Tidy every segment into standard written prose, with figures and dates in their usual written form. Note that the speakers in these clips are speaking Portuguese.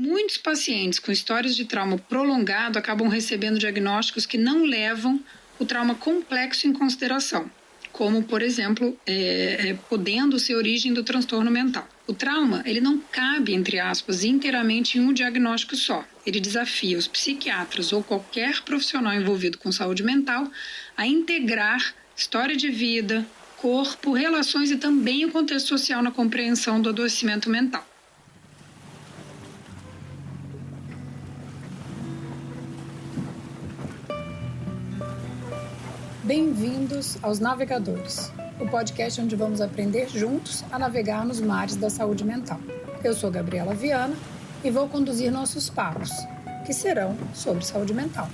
Muitos pacientes com histórias de trauma prolongado acabam recebendo diagnósticos que não levam o trauma complexo em consideração, como, por exemplo, podendo ser origem do transtorno mental. O trauma, ele não cabe, entre aspas, inteiramente em um diagnóstico só. Ele desafia os psiquiatras ou qualquer profissional envolvido com saúde mental a integrar história de vida, corpo, relações e também o contexto social na compreensão do adoecimento mental. Bem-vindos aos Navegadores, o podcast onde vamos aprender juntos a navegar nos mares da saúde mental. Eu sou Gabriela Viana e vou conduzir nossos papos, que serão sobre saúde mental.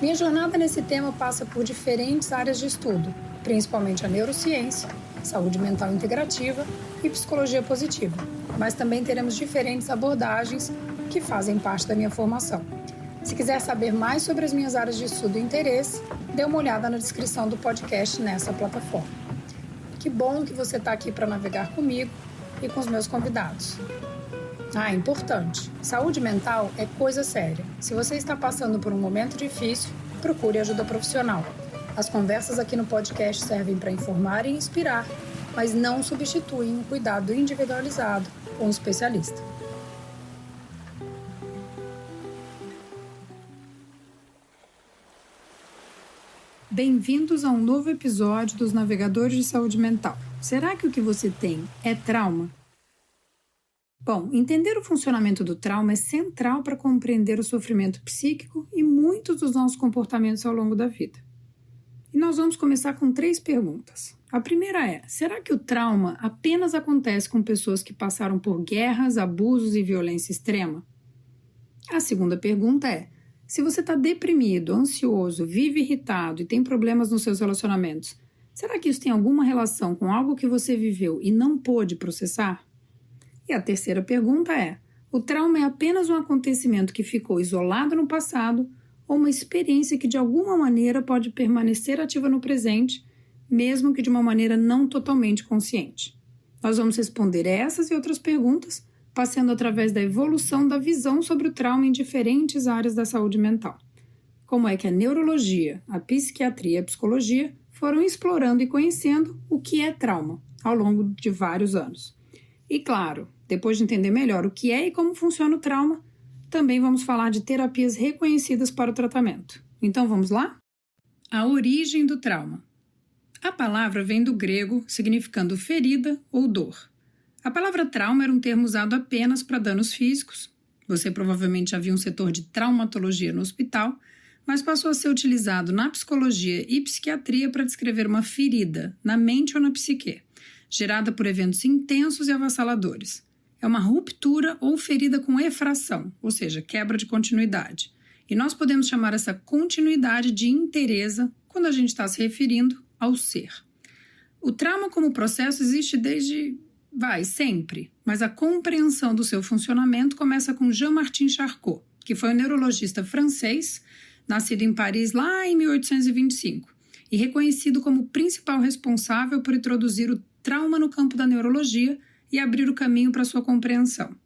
Minha jornada nesse tema passa por diferentes áreas de estudo, principalmente a neurociência, saúde mental integrativa e psicologia positiva, mas também teremos diferentes abordagens que fazem parte da minha formação. Se quiser saber mais sobre as minhas áreas de estudo e interesse, dê uma olhada na descrição do podcast nessa plataforma. Que bom que você está aqui para navegar comigo e com os meus convidados. Importante, saúde mental é coisa séria. Se você está passando por um momento difícil, procure ajuda profissional. As conversas aqui no podcast servem para informar e inspirar, mas não substituem um cuidado individualizado com um especialista. Bem-vindos a um novo episódio dos Navegadores de Saúde Mental. Será que o que você tem é trauma? Bom, entender o funcionamento do trauma é central para compreender o sofrimento psíquico e muitos dos nossos comportamentos ao longo da vida. E nós vamos começar com 3 perguntas. A primeira é: será que o trauma apenas acontece com pessoas que passaram por guerras, abusos e violência extrema? A segunda pergunta é: se você está deprimido, ansioso, vive irritado e tem problemas nos seus relacionamentos, será que isso tem alguma relação com algo que você viveu e não pôde processar? E a terceira pergunta é: o trauma é apenas um acontecimento que ficou isolado no passado ou uma experiência que de alguma maneira pode permanecer ativa no presente, mesmo que de uma maneira não totalmente consciente? Nós vamos responder essas e outras perguntas, passando através da evolução da visão sobre o trauma em diferentes áreas da saúde mental. Como é que a neurologia, a psiquiatria e a psicologia foram explorando e conhecendo o que é trauma ao longo de vários anos. E claro, depois de entender melhor o que é e como funciona o trauma, também vamos falar de terapias reconhecidas para o tratamento. Então vamos lá? A origem do trauma. A palavra vem do grego significando ferida ou dor. A palavra trauma era um termo usado apenas para danos físicos. Você provavelmente já viu um setor de traumatologia no hospital, mas passou a ser utilizado na psicologia e psiquiatria para descrever uma ferida, na mente ou na psique, gerada por eventos intensos e avassaladores. É uma ruptura ou ferida com efração, ou seja, quebra de continuidade. E nós podemos chamar essa continuidade de inteireza quando a gente está se referindo ao ser. O trauma como processo existe desde sempre, mas a compreensão do seu funcionamento começa com Jean-Martin Charcot, que foi um neurologista francês, nascido em Paris lá em 1825, e reconhecido como o principal responsável por introduzir o trauma no campo da neurologia e abrir o caminho para sua compreensão.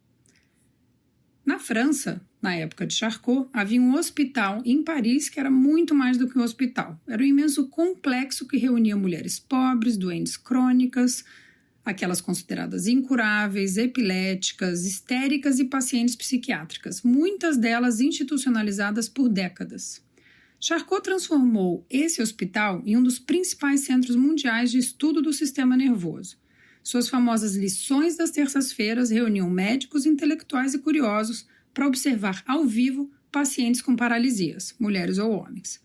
Na França, na época de Charcot, havia um hospital em Paris que era muito mais do que um hospital. Era um imenso complexo que reunia mulheres pobres, doentes crônicas, aquelas consideradas incuráveis, epiléticas, histéricas e pacientes psiquiátricas, muitas delas institucionalizadas por décadas. Charcot transformou esse hospital em um dos principais centros mundiais de estudo do sistema nervoso. Suas famosas lições das terças-feiras reuniam médicos, intelectuais e curiosos para observar ao vivo pacientes com paralisias, mulheres ou homens.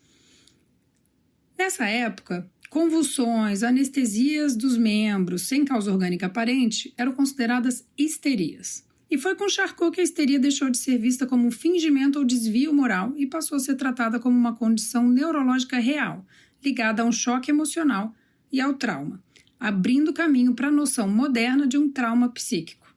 Nessa época, convulsões, anestesias dos membros sem causa orgânica aparente eram consideradas histerias. E foi com Charcot que a histeria deixou de ser vista como um fingimento ou desvio moral e passou a ser tratada como uma condição neurológica real, ligada a um choque emocional e ao trauma, abrindo caminho para a noção moderna de um trauma psíquico.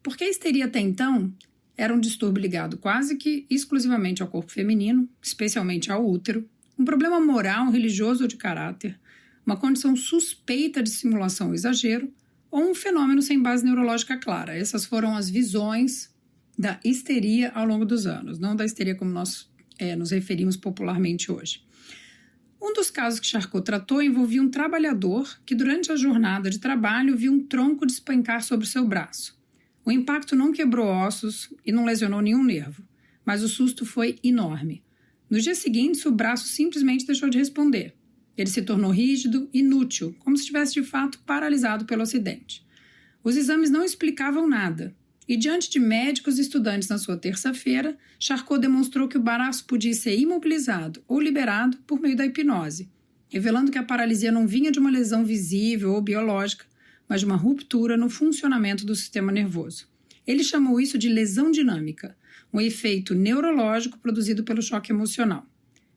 Porque a histeria até então era um distúrbio ligado quase que exclusivamente ao corpo feminino, especialmente ao útero, um problema moral, religioso ou de caráter, uma condição suspeita de simulação ou exagero, ou um fenômeno sem base neurológica clara. Essas foram as visões da histeria ao longo dos anos, não da histeria como nós nos referimos popularmente hoje. Um dos casos que Charcot tratou envolvia um trabalhador que, durante a jornada de trabalho, viu um tronco despencar sobre o seu braço. O impacto não quebrou ossos e não lesionou nenhum nervo, mas o susto foi enorme. Nos dias seguintes, o braço simplesmente deixou de responder. Ele se tornou rígido, inútil, como se estivesse de fato paralisado pelo acidente. Os exames não explicavam nada. E diante de médicos e estudantes na sua terça-feira, Charcot demonstrou que o braço podia ser imobilizado ou liberado por meio da hipnose, revelando que a paralisia não vinha de uma lesão visível ou biológica, mas de uma ruptura no funcionamento do sistema nervoso. Ele chamou isso de lesão dinâmica, um efeito neurológico produzido pelo choque emocional.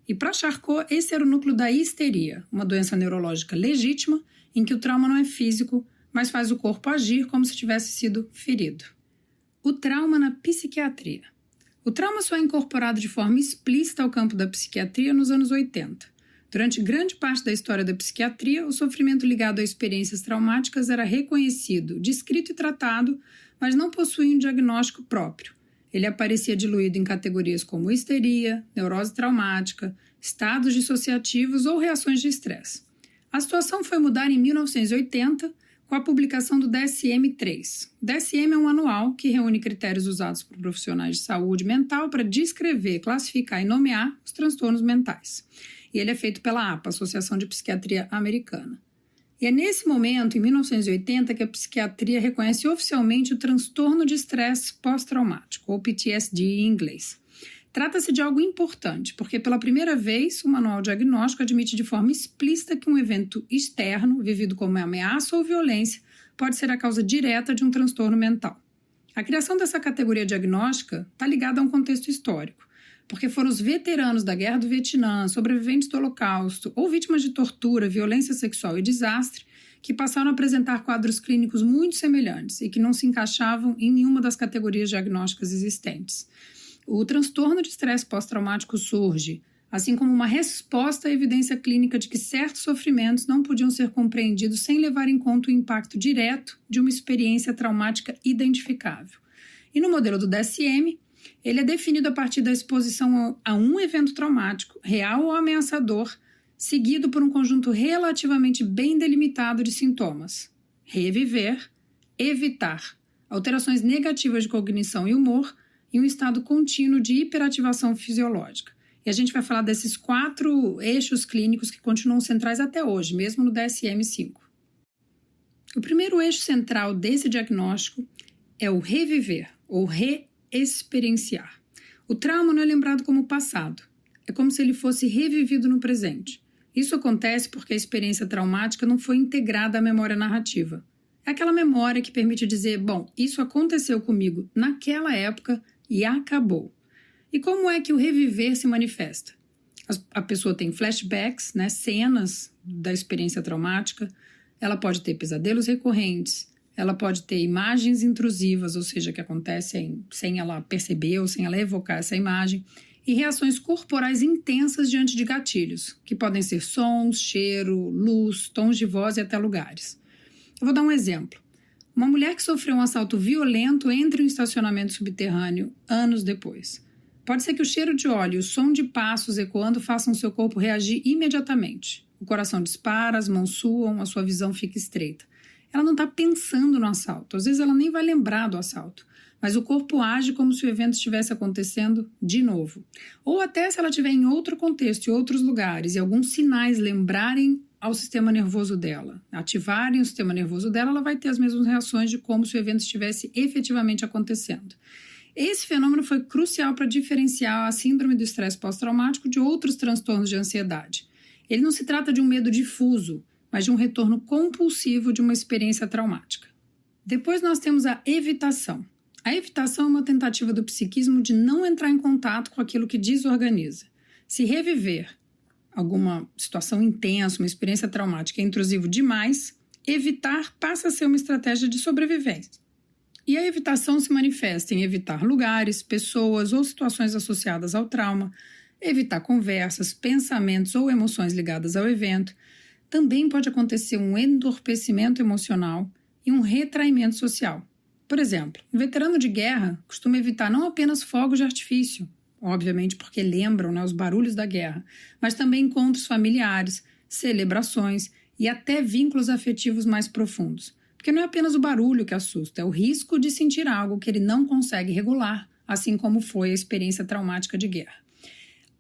E para Charcot, esse era o núcleo da histeria, uma doença neurológica legítima em que o trauma não é físico, mas faz o corpo agir como se tivesse sido ferido. O trauma na psiquiatria. O trauma só é incorporado de forma explícita ao campo da psiquiatria nos anos 80. Durante grande parte da história da psiquiatria, o sofrimento ligado a experiências traumáticas era reconhecido, descrito e tratado, mas não possuía um diagnóstico próprio. Ele aparecia diluído em categorias como histeria, neurose traumática, estados dissociativos ou reações de estresse. A situação foi mudar em 1980, com a publicação do DSM-3. O DSM é um manual que reúne critérios usados por profissionais de saúde mental para descrever, classificar e nomear os transtornos mentais. E ele é feito pela APA, Associação de Psiquiatria Americana. E é nesse momento, em 1980, que a psiquiatria reconhece oficialmente o transtorno de estresse pós-traumático, ou PTSD em inglês. Trata-se de algo importante, porque pela primeira vez o manual diagnóstico admite de forma explícita que um evento externo, vivido como ameaça ou violência, pode ser a causa direta de um transtorno mental. A criação dessa categoria diagnóstica está ligada a um contexto histórico, porque foram os veteranos da Guerra do Vietnã, sobreviventes do Holocausto ou vítimas de tortura, violência sexual e desastre que passaram a apresentar quadros clínicos muito semelhantes e que não se encaixavam em nenhuma das categorias diagnósticas existentes. O transtorno de estresse pós-traumático surge, assim como uma resposta à evidência clínica de que certos sofrimentos não podiam ser compreendidos sem levar em conta o impacto direto de uma experiência traumática identificável. E no modelo do DSM, ele é definido a partir da exposição a um evento traumático, real ou ameaçador, seguido por um conjunto relativamente bem delimitado de sintomas: reviver, evitar, alterações negativas de cognição e humor, e um estado contínuo de hiperativação fisiológica. E a gente vai falar desses 4 eixos clínicos que continuam centrais até hoje, mesmo no DSM-5. O primeiro eixo central desse diagnóstico é o reviver, ou reexperienciar. O trauma não é lembrado como passado, é como se ele fosse revivido no presente. Isso acontece porque a experiência traumática não foi integrada à memória narrativa. É aquela memória que permite dizer, bom, isso aconteceu comigo naquela época e acabou. E como é que o reviver se manifesta? A pessoa tem flashbacks, cenas da experiência traumática, ela pode ter pesadelos recorrentes, ela pode ter imagens intrusivas, ou seja, que acontecem sem ela perceber ou sem ela evocar essa imagem, e reações corporais intensas diante de gatilhos, que podem ser sons, cheiro, luz, tons de voz e até lugares. Eu vou dar um exemplo. Uma mulher que sofreu um assalto violento entra em um estacionamento subterrâneo anos depois. Pode ser que o cheiro de óleo e o som de passos ecoando façam seu corpo reagir imediatamente. O coração dispara, as mãos suam, a sua visão fica estreita. Ela não está pensando no assalto, às vezes ela nem vai lembrar do assalto, mas o corpo age como se o evento estivesse acontecendo de novo. Ou até se ela estiver em outro contexto, em outros lugares, e alguns sinais lembrarem ao sistema nervoso dela, ativarem o sistema nervoso dela, ela vai ter as mesmas reações de como se o evento estivesse efetivamente acontecendo. Esse fenômeno foi crucial para diferenciar a síndrome do estresse pós-traumático de outros transtornos de ansiedade. Ele não se trata de um medo difuso, mas de um retorno compulsivo de uma experiência traumática. Depois nós temos a evitação. A evitação é uma tentativa do psiquismo de não entrar em contato com aquilo que desorganiza. Se reviver alguma situação intensa, uma experiência traumática é intrusivo demais, evitar passa a ser uma estratégia de sobrevivência. E a evitação se manifesta em evitar lugares, pessoas ou situações associadas ao trauma, evitar conversas, pensamentos ou emoções ligadas ao evento. Também pode acontecer um entorpecimento emocional e um retraimento social. Por exemplo, um veterano de guerra costuma evitar não apenas fogos de artifício, obviamente porque lembram, os barulhos da guerra, mas também encontros familiares, celebrações e até vínculos afetivos mais profundos. Porque não é apenas o barulho que assusta, é o risco de sentir algo que ele não consegue regular, assim como foi a experiência traumática de guerra.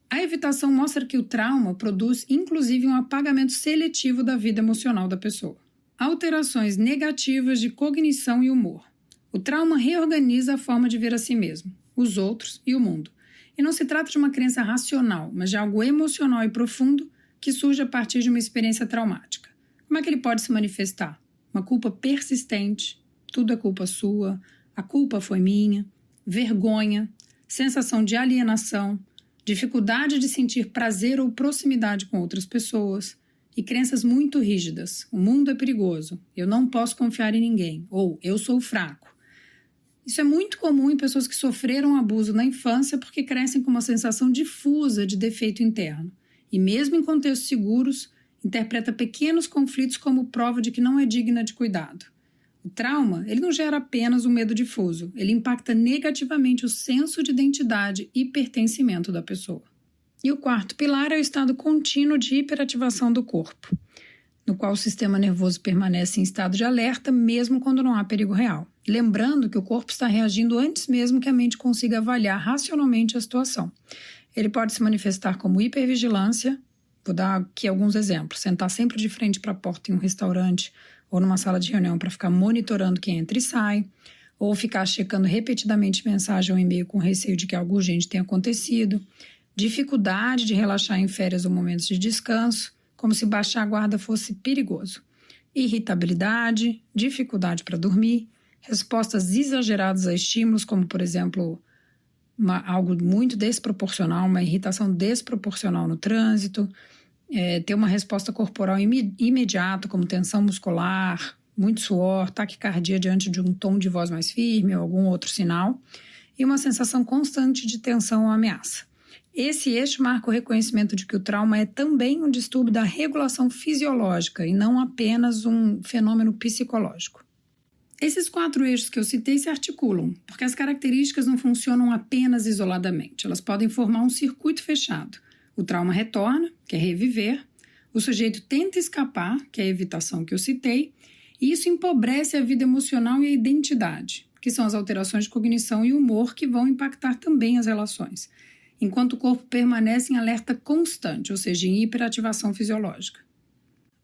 A evitação mostra que o trauma produz, inclusive, um apagamento seletivo da vida emocional da pessoa. Alterações negativas de cognição e humor. O trauma reorganiza a forma de ver a si mesmo, os outros e o mundo. E não se trata de uma crença racional, mas de algo emocional e profundo que surge a partir de uma experiência traumática. Como é que ele pode se manifestar? Uma culpa persistente, tudo é culpa sua, a culpa foi minha, vergonha, sensação de alienação, dificuldade de sentir prazer ou proximidade com outras pessoas e crenças muito rígidas. O mundo é perigoso, eu não posso confiar em ninguém, ou eu sou fraco. Isso é muito comum em pessoas que sofreram abuso na infância porque crescem com uma sensação difusa de defeito interno. E mesmo em contextos seguros, interpreta pequenos conflitos como prova de que não é digna de cuidado. O trauma, ele não gera apenas um medo difuso, ele impacta negativamente o senso de identidade e pertencimento da pessoa. E o quarto pilar é o estado contínuo de hiperativação do corpo, no qual o sistema nervoso permanece em estado de alerta mesmo quando não há perigo real. Lembrando que o corpo está reagindo antes mesmo que a mente consiga avaliar racionalmente a situação. Ele pode se manifestar como hipervigilância, vou dar aqui alguns exemplos, sentar sempre de frente para a porta em um restaurante ou numa sala de reunião para ficar monitorando quem entra e sai, ou ficar checando repetidamente mensagem ou e-mail com receio de que algo urgente tenha acontecido, dificuldade de relaxar em férias ou momentos de descanso, como se baixar a guarda fosse perigoso, irritabilidade, dificuldade para dormir, respostas exageradas a estímulos, como, por exemplo, algo muito desproporcional, uma irritação desproporcional no trânsito, ter uma resposta corporal imediata, como tensão muscular, muito suor, taquicardia diante de um tom de voz mais firme ou algum outro sinal, e uma sensação constante de tensão ou ameaça. Esse eixo marca o reconhecimento de que o trauma é também um distúrbio da regulação fisiológica e não apenas um fenômeno psicológico. Esses 4 eixos que eu citei se articulam, porque as características não funcionam apenas isoladamente, elas podem formar um circuito fechado. O trauma retorna, que é reviver, o sujeito tenta escapar, que é a evitação que eu citei, e isso empobrece a vida emocional e a identidade, que são as alterações de cognição e humor que vão impactar também as relações, enquanto o corpo permanece em alerta constante, ou seja, em hiperativação fisiológica.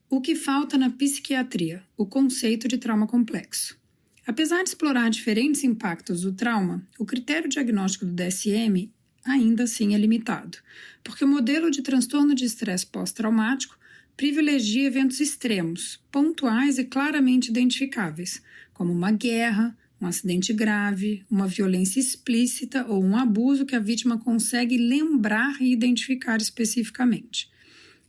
O que falta na psiquiatria? O conceito de trauma complexo. Apesar de explorar diferentes impactos do trauma, o critério diagnóstico do DSM ainda assim é limitado, porque o modelo de transtorno de estresse pós-traumático privilegia eventos extremos, pontuais e claramente identificáveis, como uma guerra, um acidente grave, uma violência explícita ou um abuso que a vítima consegue lembrar e identificar especificamente.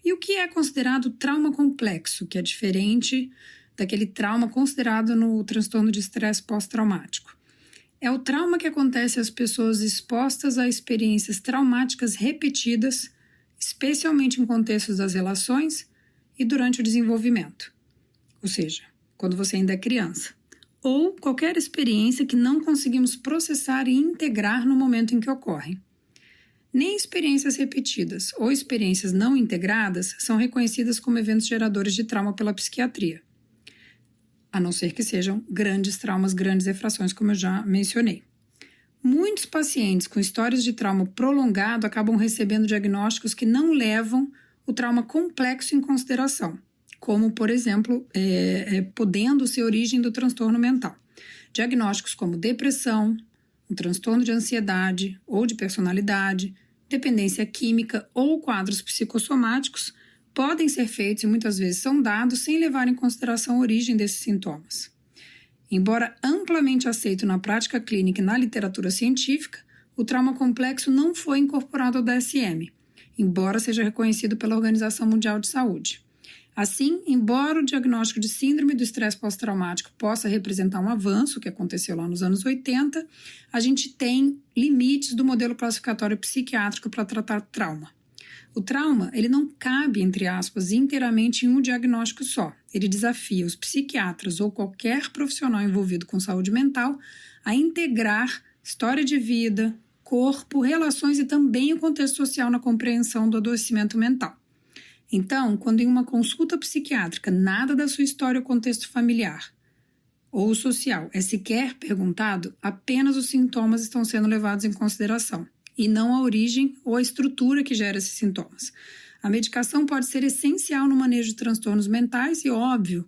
E o que é considerado trauma complexo, que é diferente daquele trauma considerado no transtorno de estresse pós-traumático? É o trauma que acontece às pessoas expostas a experiências traumáticas repetidas, especialmente em contextos das relações e durante o desenvolvimento, ou seja, quando você ainda é criança, ou qualquer experiência que não conseguimos processar e integrar no momento em que ocorre. Nem experiências repetidas ou experiências não integradas são reconhecidas como eventos geradores de trauma pela psiquiatria, a não ser que sejam grandes traumas, grandes efrações, como eu já mencionei. Muitos pacientes com histórias de trauma prolongado acabam recebendo diagnósticos que não levam o trauma complexo em consideração, como, por exemplo, podendo ser origem do transtorno mental. Diagnósticos como depressão, um transtorno de ansiedade ou de personalidade, dependência química ou quadros psicossomáticos podem ser feitos e muitas vezes são dados sem levar em consideração a origem desses sintomas. Embora amplamente aceito na prática clínica e na literatura científica, o trauma complexo não foi incorporado ao DSM, embora seja reconhecido pela Organização Mundial de Saúde. Assim, embora o diagnóstico de síndrome do estresse pós-traumático possa representar um avanço, que aconteceu lá nos anos 80, a gente tem limites do modelo classificatório psiquiátrico para tratar trauma. O trauma, ele não cabe, entre aspas, inteiramente em um diagnóstico só. Ele desafia os psiquiatras ou qualquer profissional envolvido com saúde mental a integrar história de vida, corpo, relações e também o contexto social na compreensão do adoecimento mental. Então, quando em uma consulta psiquiátrica nada da sua história ou contexto familiar ou social é sequer perguntado, apenas os sintomas estão sendo levados em consideração, e não a origem ou a estrutura que gera esses sintomas. A medicação pode ser essencial no manejo de transtornos mentais e, óbvio,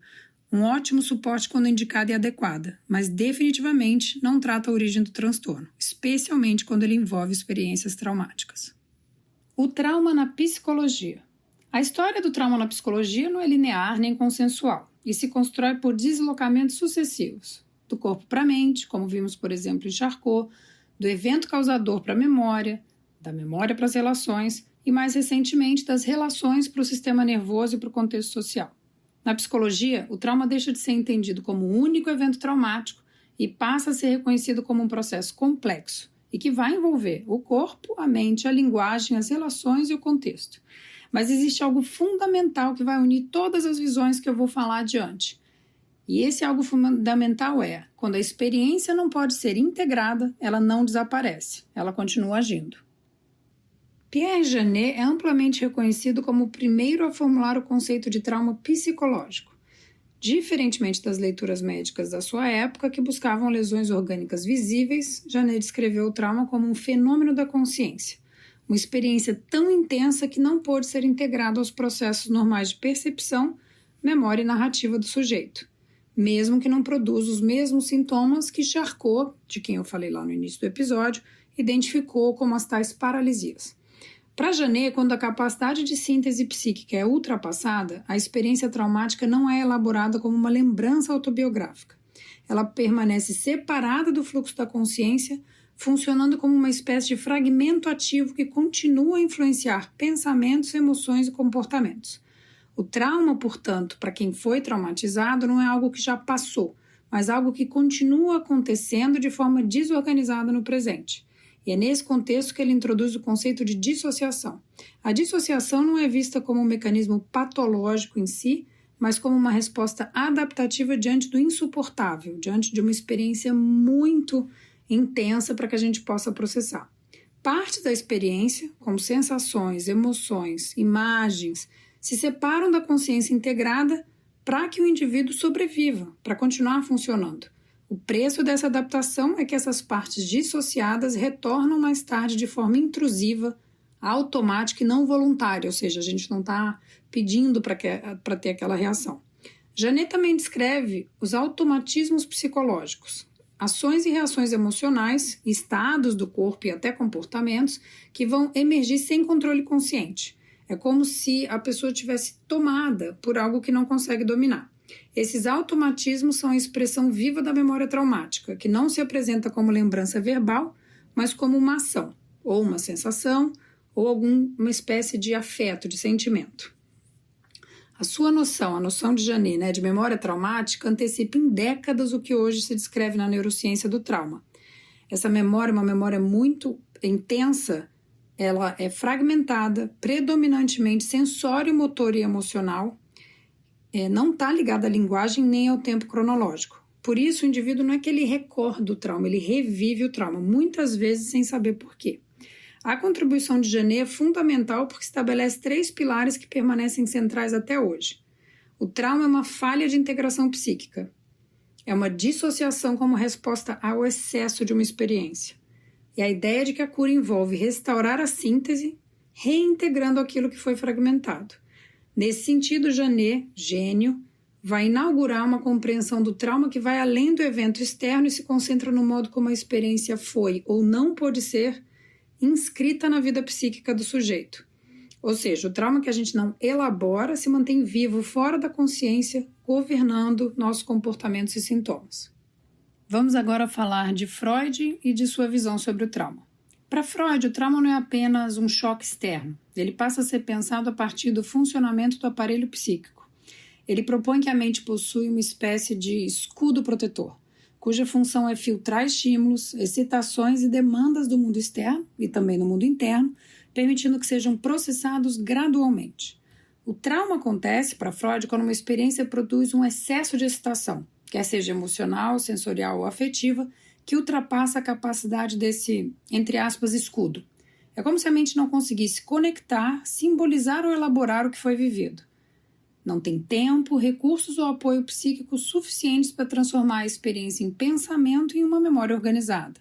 um ótimo suporte quando indicada e adequada, mas definitivamente não trata a origem do transtorno, especialmente quando ele envolve experiências traumáticas. O trauma na psicologia. A história do trauma na psicologia não é linear nem consensual e se constrói por deslocamentos sucessivos, do corpo para a mente, como vimos, por exemplo, em Charcot, do evento causador para a memória, da memória para as relações e, mais recentemente, das relações para o sistema nervoso e para o contexto social. Na psicologia, o trauma deixa de ser entendido como um único evento traumático e passa a ser reconhecido como um processo complexo e que vai envolver o corpo, a mente, a linguagem, as relações e o contexto. Mas existe algo fundamental que vai unir todas as visões que eu vou falar adiante. E esse algo fundamental é, quando a experiência não pode ser integrada, ela não desaparece, ela continua agindo. Pierre Janet é amplamente reconhecido como o primeiro a formular o conceito de trauma psicológico. Diferentemente das leituras médicas da sua época, que buscavam lesões orgânicas visíveis, Janet descreveu o trauma como um fenômeno da consciência, uma experiência tão intensa que não pôde ser integrada aos processos normais de percepção, memória e narrativa do sujeito, mesmo que não produza os mesmos sintomas que Charcot, de quem eu falei lá no início do episódio, identificou como as tais paralisias. Para Janet, quando a capacidade de síntese psíquica é ultrapassada, a experiência traumática não é elaborada como uma lembrança autobiográfica. Ela permanece separada do fluxo da consciência, funcionando como uma espécie de fragmento ativo que continua a influenciar pensamentos, emoções e comportamentos. O trauma, portanto, para quem foi traumatizado, não é algo que já passou, mas algo que continua acontecendo de forma desorganizada no presente. E é nesse contexto que ele introduz o conceito de dissociação. A dissociação não é vista como um mecanismo patológico em si, mas como uma resposta adaptativa diante do insuportável, diante de uma experiência muito intensa para que a gente possa processar. Parte da experiência, como sensações, emoções, imagens, se separam da consciência integrada para que o indivíduo sobreviva, para continuar funcionando. O preço dessa adaptação é que essas partes dissociadas retornam mais tarde de forma intrusiva, automática e não voluntária, ou seja, a gente não está pedindo para ter aquela reação. Janet também descreve os automatismos psicológicos, ações e reações emocionais, estados do corpo e até comportamentos que vão emergir sem controle consciente. É como se a pessoa tivesse tomada por algo que não consegue dominar. Esses automatismos são a expressão viva da memória traumática, que não se apresenta como lembrança verbal, mas como uma ação, ou uma sensação, ou alguma espécie de afeto, de sentimento. A sua noção, a noção de Janet, de memória traumática, antecipa em décadas o que hoje se descreve na neurociência do trauma. Essa memória é uma memória muito intensa, ela é fragmentada, predominantemente sensório, motor e emocional, não está ligada à linguagem nem ao tempo cronológico. Por isso, o indivíduo não é que ele recorda o trauma, ele revive o trauma, muitas vezes sem saber por quê. A contribuição de Janet é fundamental porque estabelece 3 pilares que permanecem centrais até hoje. O trauma é uma falha de integração psíquica. É uma dissociação como resposta ao excesso de uma experiência. E a ideia de que a cura envolve restaurar a síntese, reintegrando aquilo que foi fragmentado. Nesse sentido, Janet, gênio, vai inaugurar uma compreensão do trauma que vai além do evento externo e se concentra no modo como a experiência foi ou não pôde ser inscrita na vida psíquica do sujeito. Ou seja, o trauma que a gente não elabora se mantém vivo fora da consciência, governando nossos comportamentos e sintomas. Vamos agora falar de Freud e de sua visão sobre o trauma. Para Freud, o trauma não é apenas um choque externo. Ele passa a ser pensado a partir do funcionamento do aparelho psíquico. Ele propõe que a mente possui uma espécie de escudo protetor, cuja função é filtrar estímulos, excitações e demandas do mundo externo e também do mundo interno, permitindo que sejam processados gradualmente. O trauma acontece, para Freud, quando uma experiência produz um excesso de excitação, quer seja emocional, sensorial ou afetiva, que ultrapassa a capacidade desse, entre aspas, escudo. É como se a mente não conseguisse conectar, simbolizar ou elaborar o que foi vivido. Não tem tempo, recursos ou apoio psíquico suficientes para transformar a experiência em pensamento e em uma memória organizada.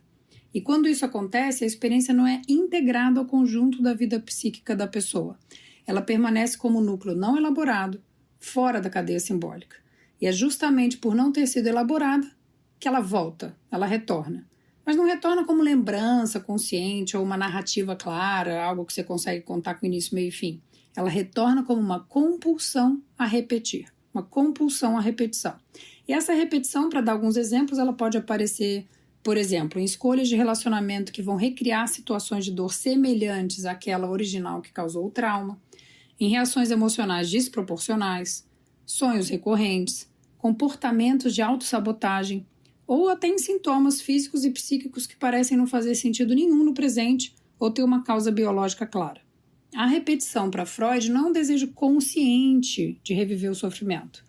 E quando isso acontece, a experiência não é integrada ao conjunto da vida psíquica da pessoa. Ela permanece como núcleo não elaborado, fora da cadeia simbólica. E é justamente por não ter sido elaborada que ela volta, ela retorna. Mas não retorna como lembrança consciente ou uma narrativa clara, algo que você consegue contar com início, meio e fim. Ela retorna como uma compulsão a repetir, uma compulsão à repetição. E essa repetição, para dar alguns exemplos, ela pode aparecer, por exemplo, em escolhas de relacionamento que vão recriar situações de dor semelhantes àquela original que causou o trauma, em reações emocionais desproporcionais, sonhos recorrentes, comportamentos de autossabotagem, ou até em sintomas físicos e psíquicos que parecem não fazer sentido nenhum no presente ou ter uma causa biológica clara. A repetição para Freud não é um desejo consciente de reviver o sofrimento.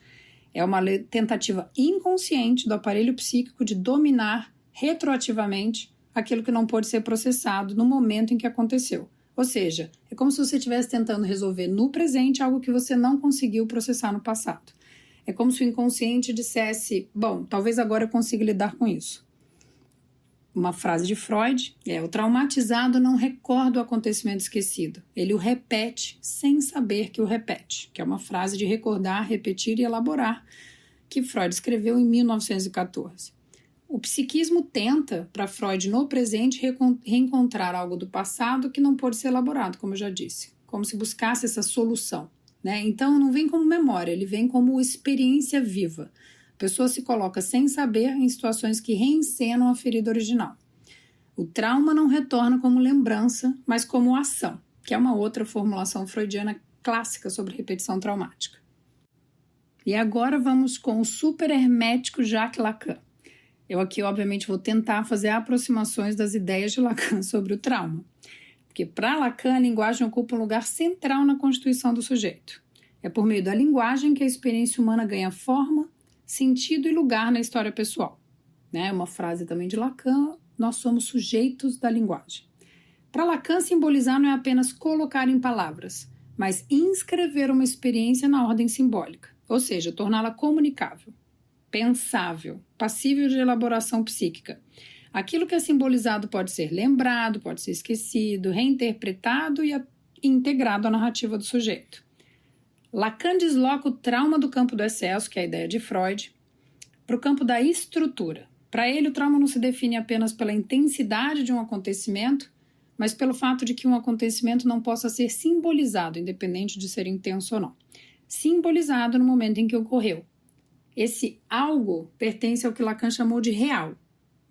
É uma tentativa inconsciente do aparelho psíquico de dominar retroativamente aquilo que não pôde ser processado no momento em que aconteceu. Ou seja, é como se você estivesse tentando resolver no presente algo que você não conseguiu processar no passado. É como se o inconsciente dissesse, bom, talvez agora eu consiga lidar com isso. Uma frase de Freud é: o traumatizado não recorda o acontecimento esquecido. Ele o repete sem saber que o repete, que é uma frase de recordar, repetir e elaborar, que Freud escreveu em 1914. O psiquismo tenta, para Freud, no presente, reencontrar algo do passado que não pôde ser elaborado, como eu já disse, como se buscasse essa solução. Então, não vem como memória, ele vem como experiência viva. A pessoa se coloca sem saber em situações que reencenam a ferida original. O trauma não retorna como lembrança, mas como ação, que é uma outra formulação freudiana clássica sobre repetição traumática. E agora vamos com o super hermético Jacques Lacan. Eu aqui, obviamente, vou tentar fazer aproximações das ideias de Lacan sobre o trauma. Porque para Lacan, a linguagem ocupa um lugar central na constituição do sujeito. É por meio da linguagem que a experiência humana ganha forma, sentido e lugar na história pessoal. Uma frase também de Lacan: nós somos sujeitos da linguagem. Para Lacan, simbolizar não é apenas colocar em palavras, mas inscrever uma experiência na ordem simbólica, ou seja, torná-la comunicável, pensável, passível de elaboração psíquica. Aquilo que é simbolizado pode ser lembrado, pode ser esquecido, reinterpretado e integrado à narrativa do sujeito. Lacan desloca o trauma do campo do excesso, que é a ideia de Freud, para o campo da estrutura. Para ele, o trauma não se define apenas pela intensidade de um acontecimento, mas pelo fato de que um acontecimento não possa ser simbolizado, independente de ser intenso ou não. Simbolizado no momento em que ocorreu. Esse algo pertence ao que Lacan chamou de real.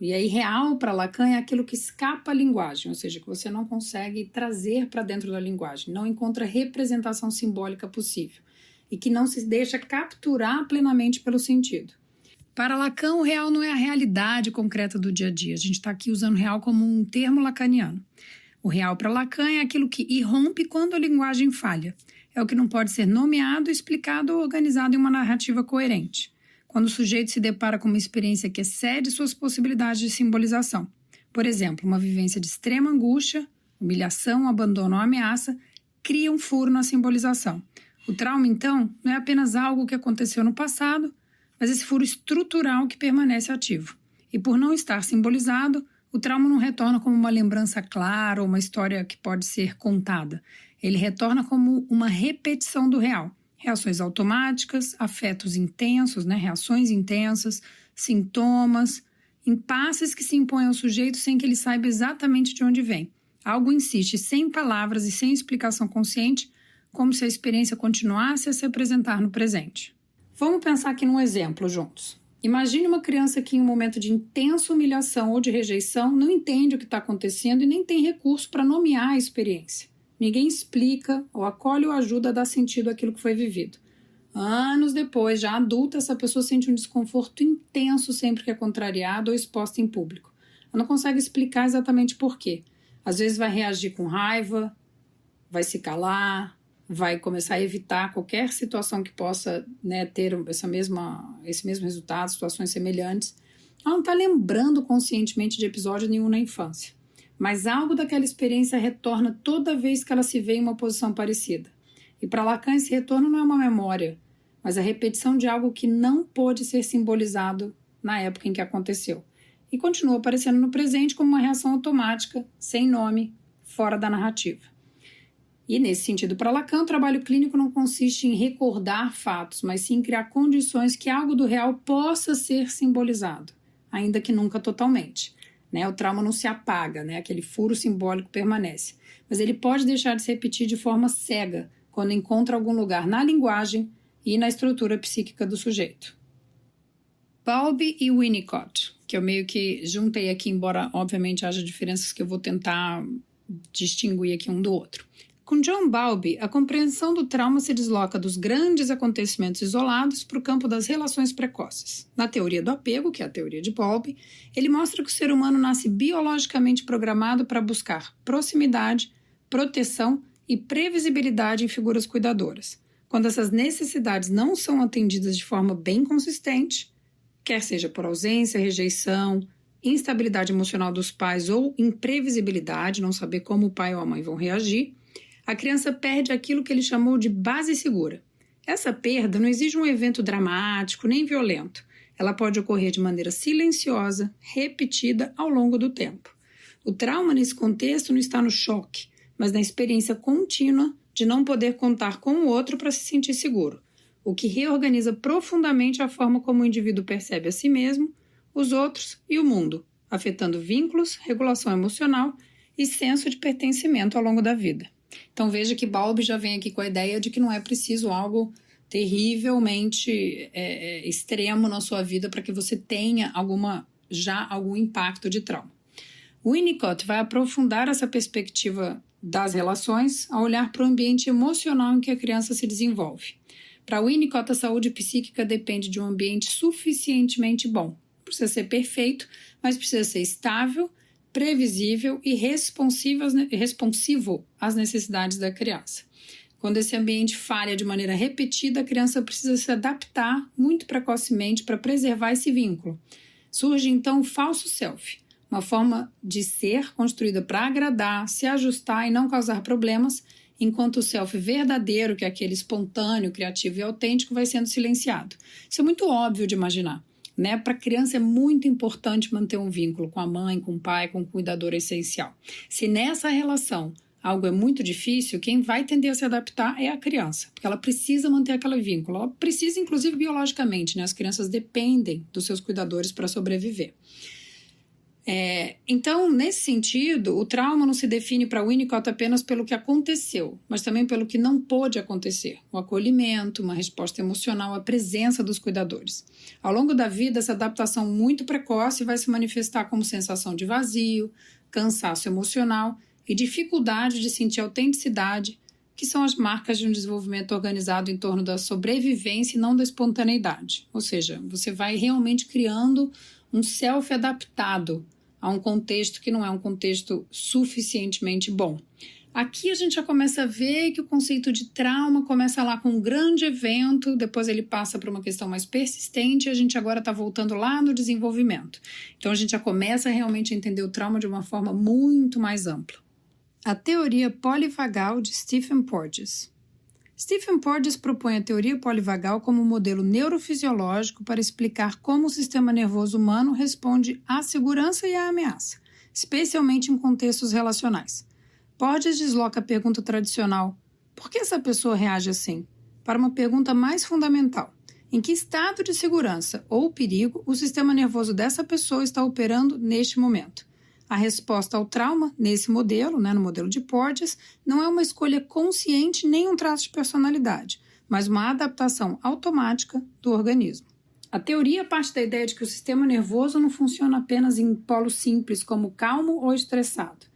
E aí, real para Lacan é aquilo que escapa à linguagem, ou seja, que você não consegue trazer para dentro da linguagem, não encontra representação simbólica possível e que não se deixa capturar plenamente pelo sentido. Para Lacan, o real não é a realidade concreta do dia a dia. A gente está aqui usando real como um termo lacaniano. O real para Lacan é aquilo que irrompe quando a linguagem falha. É o que não pode ser nomeado, explicado ou organizado em uma narrativa coerente. Quando o sujeito se depara com uma experiência que excede suas possibilidades de simbolização. Por exemplo, uma vivência de extrema angústia, humilhação, abandono ou ameaça, cria um furo na simbolização. O trauma, então, não é apenas algo que aconteceu no passado, mas esse furo estrutural que permanece ativo. E por não estar simbolizado, o trauma não retorna como uma lembrança clara ou uma história que pode ser contada. Ele retorna como uma repetição do real. Reações automáticas, afetos intensos, reações intensas, sintomas, impasses que se impõem ao sujeito sem que ele saiba exatamente de onde vem. Algo insiste sem palavras e sem explicação consciente, como se a experiência continuasse a se apresentar no presente. Vamos pensar aqui num exemplo juntos. Imagine uma criança que em um momento de intensa humilhação ou de rejeição não entende o que está acontecendo e nem tem recurso para nomear a experiência. Ninguém explica ou acolhe ou ajuda a dar sentido àquilo que foi vivido. Anos depois, já adulta, essa pessoa sente um desconforto intenso sempre que é contrariada ou exposta em público. Ela não consegue explicar exatamente por quê. Às vezes vai reagir com raiva, vai se calar, vai começar a evitar qualquer situação que possa, né, ter esse mesmo resultado, situações semelhantes. Ela não está lembrando conscientemente de episódio nenhum na infância, mas algo daquela experiência retorna toda vez que ela se vê em uma posição parecida. E para Lacan, esse retorno não é uma memória, mas a repetição de algo que não pôde ser simbolizado na época em que aconteceu. E continua aparecendo no presente como uma reação automática, sem nome, fora da narrativa. E nesse sentido, para Lacan, o trabalho clínico não consiste em recordar fatos, mas sim em criar condições que algo do real possa ser simbolizado, ainda que nunca totalmente. O trauma não se apaga, aquele furo simbólico permanece, mas ele pode deixar de se repetir de forma cega, quando encontra algum lugar na linguagem e na estrutura psíquica do sujeito. Bowlby e Winnicott, que eu meio que juntei aqui, embora obviamente haja diferenças que eu vou tentar distinguir aqui um do outro. Com John Bowlby, a compreensão do trauma se desloca dos grandes acontecimentos isolados para o campo das relações precoces. Na teoria do apego, que é a teoria de Bowlby, ele mostra que o ser humano nasce biologicamente programado para buscar proximidade, proteção e previsibilidade em figuras cuidadoras. Quando essas necessidades não são atendidas de forma bem consistente, quer seja por ausência, rejeição, instabilidade emocional dos pais ou imprevisibilidade, não saber como o pai ou a mãe vão reagir, a criança perde aquilo que ele chamou de base segura. Essa perda não exige um evento dramático nem violento. Ela pode ocorrer de maneira silenciosa, repetida ao longo do tempo. O trauma nesse contexto não está no choque, mas na experiência contínua de não poder contar com o outro para se sentir seguro, o que reorganiza profundamente a forma como o indivíduo percebe a si mesmo, os outros e o mundo, afetando vínculos, regulação emocional e senso de pertencimento ao longo da vida. Então veja que Bowlby já vem aqui com a ideia de que não é preciso algo terrivelmente extremo na sua vida para que você tenha algum impacto de trauma. Winnicott vai aprofundar essa perspectiva das relações ao olhar para o ambiente emocional em que a criança se desenvolve. Para Winnicott, a saúde psíquica depende de um ambiente suficientemente bom. Não precisa ser perfeito, mas precisa ser estável, previsível e responsivo às necessidades da criança. Quando esse ambiente falha de maneira repetida, a criança precisa se adaptar muito precocemente para preservar esse vínculo. Surge então o falso self, uma forma de ser construída para agradar, se ajustar e não causar problemas, enquanto o self verdadeiro, que é aquele espontâneo, criativo e autêntico, vai sendo silenciado. Isso é muito óbvio de imaginar. Para a criança é muito importante manter um vínculo com a mãe, com o pai, com o cuidador essencial. Se nessa relação algo é muito difícil, quem vai tender a se adaptar é a criança, porque ela precisa manter aquele vínculo. Ela precisa, inclusive, biologicamente, As crianças dependem dos seus cuidadores para sobreviver. Então, nesse sentido, o trauma não se define para Winnicott apenas pelo que aconteceu, mas também pelo que não pôde acontecer. O acolhimento, uma resposta emocional, a presença dos cuidadores. Ao longo da vida, essa adaptação muito precoce vai se manifestar como sensação de vazio, cansaço emocional e dificuldade de sentir autenticidade, que são as marcas de um desenvolvimento organizado em torno da sobrevivência e não da espontaneidade. Ou seja, você vai realmente criando um self adaptado a um contexto que não é um contexto suficientemente bom. Aqui a gente já começa a ver que o conceito de trauma começa lá com um grande evento, depois ele passa para uma questão mais persistente e a gente agora está voltando lá no desenvolvimento. Então a gente já começa realmente a entender o trauma de uma forma muito mais ampla. A teoria polivagal de Stephen Porges. Stephen Porges propõe a teoria polivagal como um modelo neurofisiológico para explicar como o sistema nervoso humano responde à segurança e à ameaça, especialmente em contextos relacionais. Porges desloca a pergunta tradicional, por que essa pessoa reage assim? Para uma pergunta mais fundamental, em que estado de segurança ou perigo o sistema nervoso dessa pessoa está operando neste momento? A resposta ao trauma, nesse modelo, no modelo de Porges, não é uma escolha consciente nem um traço de personalidade, mas uma adaptação automática do organismo. A teoria parte da ideia de que o sistema nervoso não funciona apenas em polos simples, como calmo ou estressado.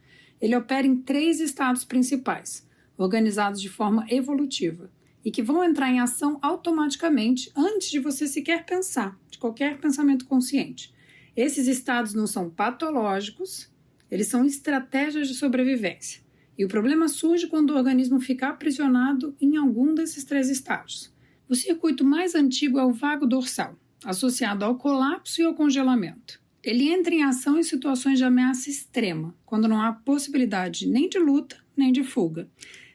Ele opera em 3 estados principais, organizados de forma evolutiva, e que vão entrar em ação automaticamente antes de você sequer pensar, de qualquer pensamento consciente. Esses estados não são patológicos, eles são estratégias de sobrevivência. E o problema surge quando o organismo fica aprisionado em algum desses 3 estágios. O circuito mais antigo é o vago dorsal, associado ao colapso e ao congelamento. Ele entra em ação em situações de ameaça extrema, quando não há possibilidade nem de luta, nem de fuga.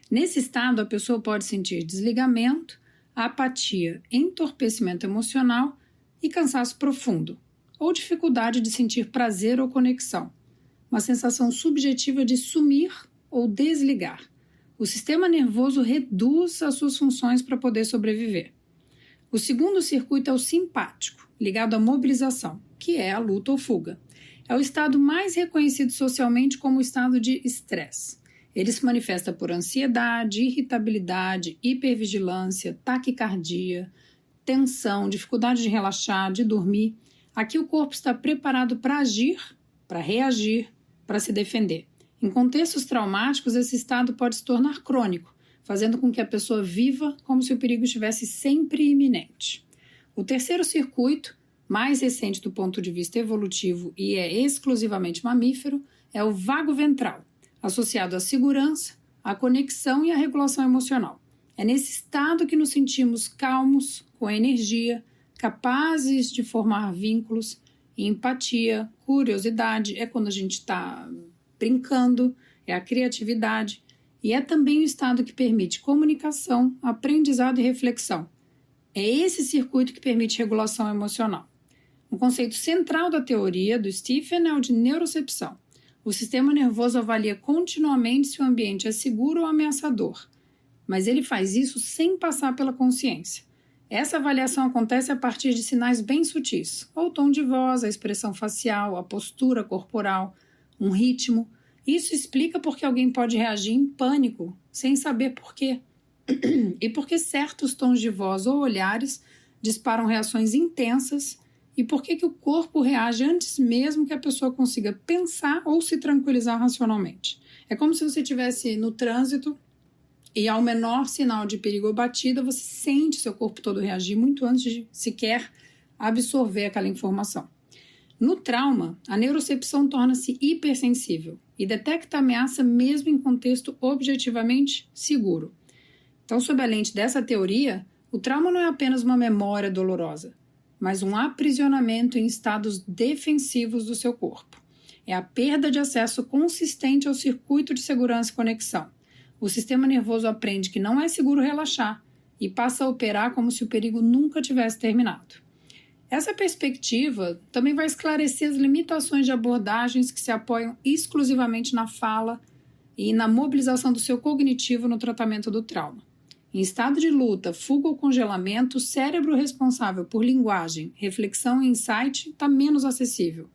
Nesse estado, a pessoa pode sentir desligamento, apatia, entorpecimento emocional e cansaço profundo, ou dificuldade de sentir prazer ou conexão, uma sensação subjetiva de sumir ou desligar. O sistema nervoso reduz as suas funções para poder sobreviver. O segundo circuito é o simpático, ligado à mobilização, que é a luta ou fuga. É o estado mais reconhecido socialmente como o estado de estresse. Ele se manifesta por ansiedade, irritabilidade, hipervigilância, taquicardia, tensão, dificuldade de relaxar, de dormir. Aqui o corpo está preparado para agir, para reagir, para se defender. Em contextos traumáticos, esse estado pode se tornar crônico, fazendo com que a pessoa viva como se o perigo estivesse sempre iminente. O terceiro circuito, mais recente do ponto de vista evolutivo e é exclusivamente mamífero, é o vago ventral, associado à segurança, à conexão e à regulação emocional. É nesse estado que nos sentimos calmos, com energia, capazes de formar vínculos, empatia, curiosidade, é quando a gente está brincando, é a criatividade, e é também o estado que permite comunicação, aprendizado e reflexão. É esse circuito que permite regulação emocional. O conceito central da teoria do Stephen é o de neurocepção. O sistema nervoso avalia continuamente se o ambiente é seguro ou ameaçador, mas ele faz isso sem passar pela consciência. Essa avaliação acontece a partir de sinais bem sutis, o tom de voz, a expressão facial, a postura corporal, um ritmo. Isso explica por que alguém pode reagir em pânico, sem saber por quê. E por que certos tons de voz ou olhares disparam reações intensas e por que o corpo reage antes mesmo que a pessoa consiga pensar ou se tranquilizar racionalmente. É como se você estivesse no trânsito e ao menor sinal de perigo ou batida, você sente seu corpo todo reagir muito antes de sequer absorver aquela informação. No trauma, a neurocepção torna-se hipersensível e detecta a ameaça mesmo em contexto objetivamente seguro. Então, sob a lente dessa teoria, o trauma não é apenas uma memória dolorosa, mas um aprisionamento em estados defensivos do seu corpo. É a perda de acesso consistente ao circuito de segurança e conexão. O sistema nervoso aprende que não é seguro relaxar e passa a operar como se o perigo nunca tivesse terminado. Essa perspectiva também vai esclarecer as limitações de abordagens que se apoiam exclusivamente na fala e na mobilização do seu cognitivo no tratamento do trauma. Em estado de luta, fuga ou congelamento, o cérebro responsável por linguagem, reflexão e insight está menos acessível.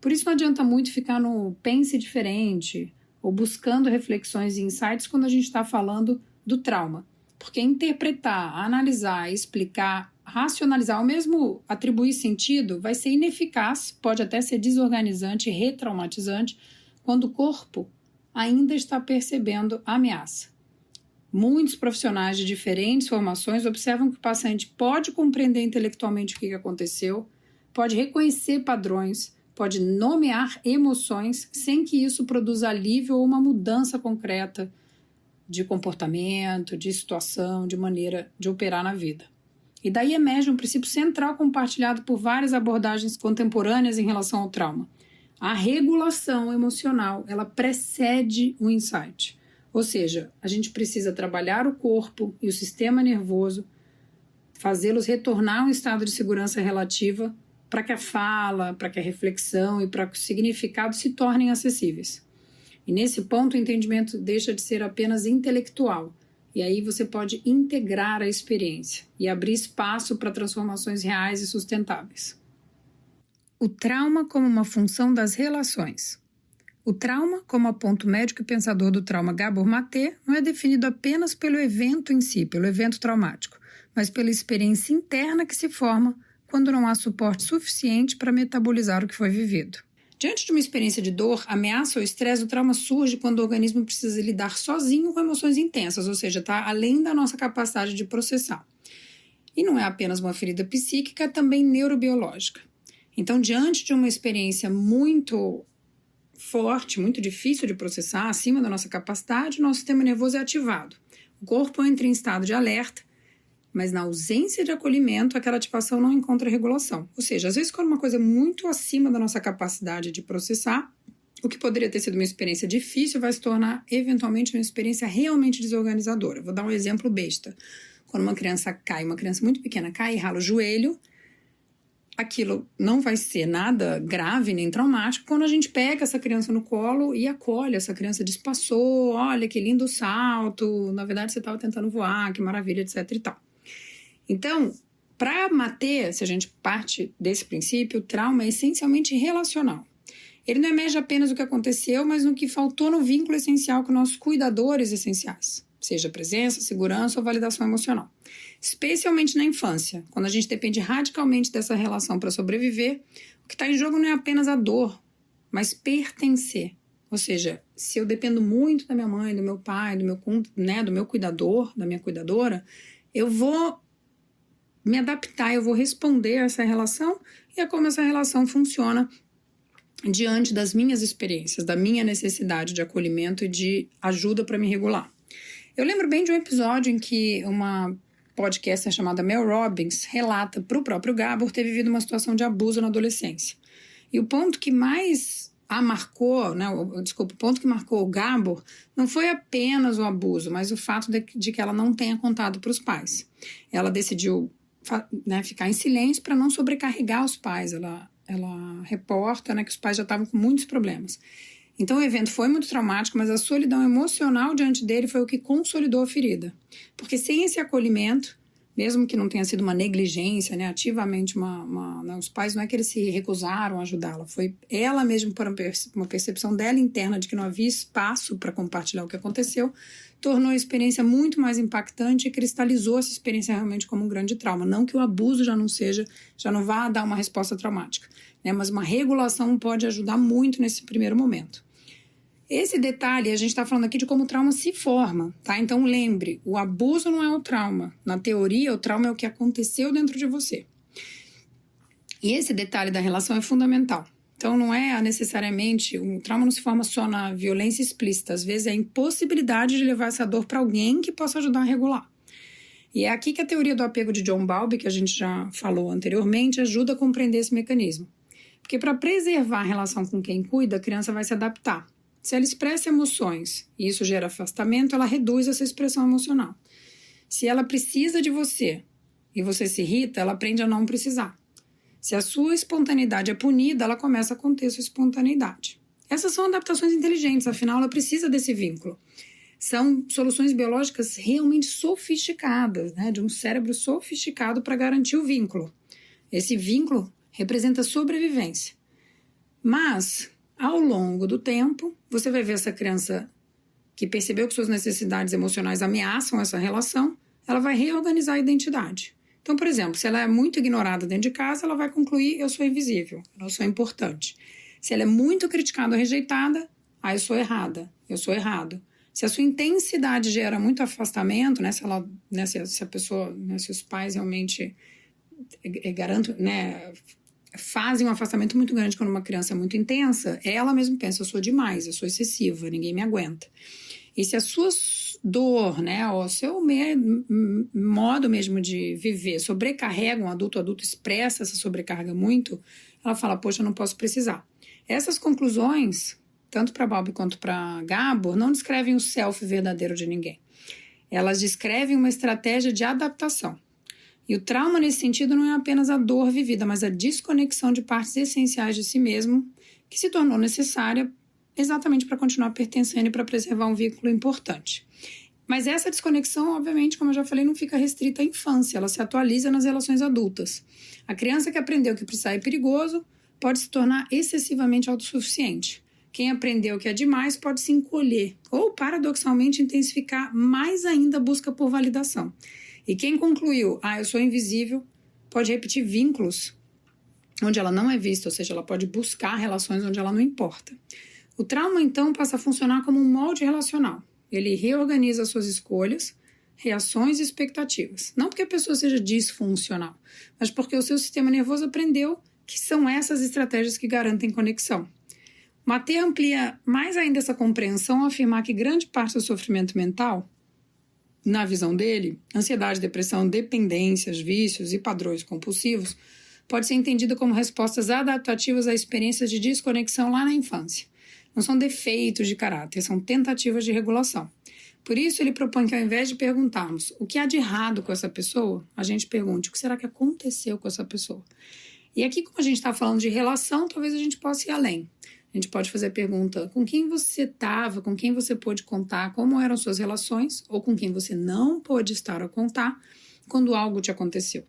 Por isso não adianta muito ficar no pense diferente ou buscando reflexões e insights quando a gente está falando do trauma. Porque interpretar, analisar, explicar, racionalizar ou mesmo atribuir sentido vai ser ineficaz, pode até ser desorganizante e retraumatizante quando o corpo ainda está percebendo a ameaça. Muitos profissionais de diferentes formações observam que o paciente pode compreender intelectualmente o que aconteceu, pode reconhecer padrões, pode nomear emoções sem que isso produza alívio ou uma mudança concreta de comportamento, de situação, de maneira de operar na vida. E daí emerge um princípio central compartilhado por várias abordagens contemporâneas em relação ao trauma. A regulação emocional, ela precede o insight. Ou seja, a gente precisa trabalhar o corpo e o sistema nervoso, fazê-los retornar a um estado de segurança relativa para que a fala, para que a reflexão e para que o significado se tornem acessíveis. E nesse ponto o entendimento deixa de ser apenas intelectual, e aí você pode integrar a experiência e abrir espaço para transformações reais e sustentáveis. O trauma como uma função das relações. O trauma, como aponta o médico e pensador do trauma Gabor Maté, não é definido apenas pelo evento em si, pelo evento traumático, mas pela experiência interna que se forma quando não há suporte suficiente para metabolizar o que foi vivido. Diante de uma experiência de dor, ameaça ou estresse, o trauma surge quando o organismo precisa lidar sozinho com emoções intensas, ou seja, está além da nossa capacidade de processar. E não é apenas uma ferida psíquica, é também neurobiológica. Então, diante de uma experiência muito forte, muito difícil de processar, acima da nossa capacidade, o nosso sistema nervoso é ativado. O corpo entra em estado de alerta, mas na ausência de acolhimento, aquela ativação não encontra regulação. Ou seja, às vezes quando uma coisa é muito acima da nossa capacidade de processar, o que poderia ter sido uma experiência difícil vai se tornar, eventualmente, uma experiência realmente desorganizadora. Vou dar um exemplo besta. Quando uma criança muito pequena cai e rala o joelho, aquilo não vai ser nada grave nem traumático quando a gente pega essa criança no colo e acolhe. Essa criança diz, passou, olha que lindo salto, na verdade você estava tentando voar, que maravilha, etc e tal. Então, para manter, se a gente parte desse princípio, o trauma é essencialmente relacional. Ele não emerge apenas do que aconteceu, mas no que faltou no vínculo essencial com nossos cuidadores essenciais, seja presença, segurança ou validação emocional. Especialmente na infância, quando a gente depende radicalmente dessa relação para sobreviver, o que está em jogo não é apenas a dor, mas pertencer. Ou seja, se eu dependo muito da minha mãe, do meu pai, do meu cuidador, da minha cuidadora, eu vou me adaptar, eu vou responder a essa relação e a como essa relação funciona diante das minhas experiências, da minha necessidade de acolhimento e de ajuda para me regular. Eu lembro bem de um episódio em que uma podcaster chamada Mel Robbins relata para o próprio Gabor ter vivido uma situação de abuso na adolescência. E o ponto que mais o ponto que marcou o Gabor não foi apenas o abuso, mas o fato de que ela não tenha contado para os pais. Ela decidiu ficar em silêncio para não sobrecarregar os pais. Ela reporta que os pais já estavam com muitos problemas. Então o evento foi muito traumático, mas a solidão emocional diante dele foi o que consolidou a ferida. Porque sem esse acolhimento, mesmo que não tenha sido uma negligência, ativamente os pais, não é que eles se recusaram a ajudá-la, foi ela mesma, por uma percepção dela interna de que não havia espaço para compartilhar o que aconteceu, tornou a experiência muito mais impactante e cristalizou essa experiência realmente como um grande trauma. Não que o abuso já não vá dar uma resposta traumática, mas uma regulação pode ajudar muito nesse primeiro momento. Esse detalhe, a gente está falando aqui de como o trauma se forma, tá? Então lembre, o abuso não é o trauma. Na teoria, o trauma é o que aconteceu dentro de você. E esse detalhe da relação é fundamental. Então não é necessariamente, o trauma não se forma só na violência explícita, às vezes é a impossibilidade de levar essa dor para alguém que possa ajudar a regular. E é aqui que a teoria do apego de John Bowlby, que a gente já falou anteriormente, ajuda a compreender esse mecanismo. Porque para preservar a relação com quem cuida, a criança vai se adaptar. Se ela expressa emoções e isso gera afastamento, ela reduz essa expressão emocional. Se ela precisa de você e você se irrita, ela aprende a não precisar. Se a sua espontaneidade é punida, ela começa a conter sua espontaneidade. Essas são adaptações inteligentes, afinal ela precisa desse vínculo. São soluções biológicas realmente sofisticadas, de um cérebro sofisticado para garantir o vínculo. Esse vínculo representa sobrevivência. Mas, ao longo do tempo, você vai ver essa criança que percebeu que suas necessidades emocionais ameaçam essa relação, ela vai reorganizar a identidade. Então, por exemplo, se ela é muito ignorada dentro de casa, ela vai concluir, eu sou invisível, eu sou importante. Se ela é muito criticada ou rejeitada, eu sou errada, eu sou errado. Se a sua intensidade gera muito afastamento, se a pessoa, se os pais realmente fazem um afastamento muito grande quando uma criança é muito intensa, ela mesma pensa, eu sou demais, eu sou excessiva, ninguém me aguenta. E se a sua dor, ou o seu modo mesmo de viver sobrecarrega o adulto expressa essa sobrecarga muito, ela fala, poxa, eu não posso precisar. Essas conclusões, tanto para Bowlby quanto para Gabor, não descrevem o self verdadeiro de ninguém. Elas descrevem uma estratégia de adaptação. E o trauma, nesse sentido, não é apenas a dor vivida, mas a desconexão de partes essenciais de si mesmo, que se tornou necessária exatamente para continuar pertencendo e para preservar um vínculo importante. Mas essa desconexão, obviamente, como eu já falei, não fica restrita à infância, ela se atualiza nas relações adultas. A criança que aprendeu que precisar é perigoso pode se tornar excessivamente autossuficiente. Quem aprendeu que é demais pode se encolher ou, paradoxalmente, intensificar mais ainda a busca por validação. E quem concluiu, eu sou invisível, pode repetir vínculos onde ela não é vista, ou seja, ela pode buscar relações onde ela não importa. O trauma, então, passa a funcionar como um molde relacional. Ele reorganiza as suas escolhas, reações e expectativas. Não porque a pessoa seja disfuncional, mas porque o seu sistema nervoso aprendeu que são essas estratégias que garantem conexão. Maté amplia mais ainda essa compreensão ao afirmar que grande parte do sofrimento mental, na visão dele, ansiedade, depressão, dependências, vícios e padrões compulsivos, pode ser entendida como respostas adaptativas a experiências de desconexão lá na infância. Não são defeitos de caráter, são tentativas de regulação. Por isso, ele propõe que ao invés de perguntarmos o que há de errado com essa pessoa, a gente pergunte o que será que aconteceu com essa pessoa. E aqui, como a gente está falando de relação, talvez a gente possa ir além. A gente pode fazer a pergunta: com quem você estava, com quem você pôde contar, como eram suas relações, ou com quem você não pôde estar a contar quando algo te aconteceu.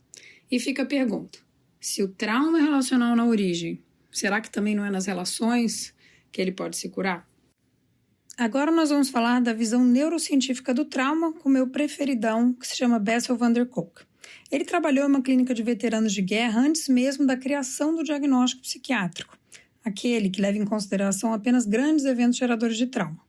E fica a pergunta: se o trauma é relacional na origem, será que também não é nas relações que ele pode se curar? Agora nós vamos falar da visão neurocientífica do trauma com o meu preferidão, que se chama Bessel van der Kolk. Ele trabalhou em uma clínica de veteranos de guerra antes mesmo da criação do diagnóstico psiquiátrico, aquele que leva em consideração apenas grandes eventos geradores de trauma.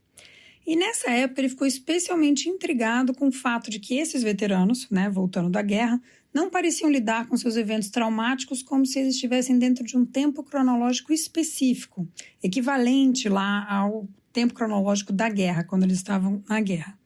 E nessa época ele ficou especialmente intrigado com o fato de que esses veteranos, voltando da guerra, não pareciam lidar com seus eventos traumáticos como se eles estivessem dentro de um tempo cronológico específico, equivalente lá ao tempo cronológico da guerra, quando eles estavam na guerra.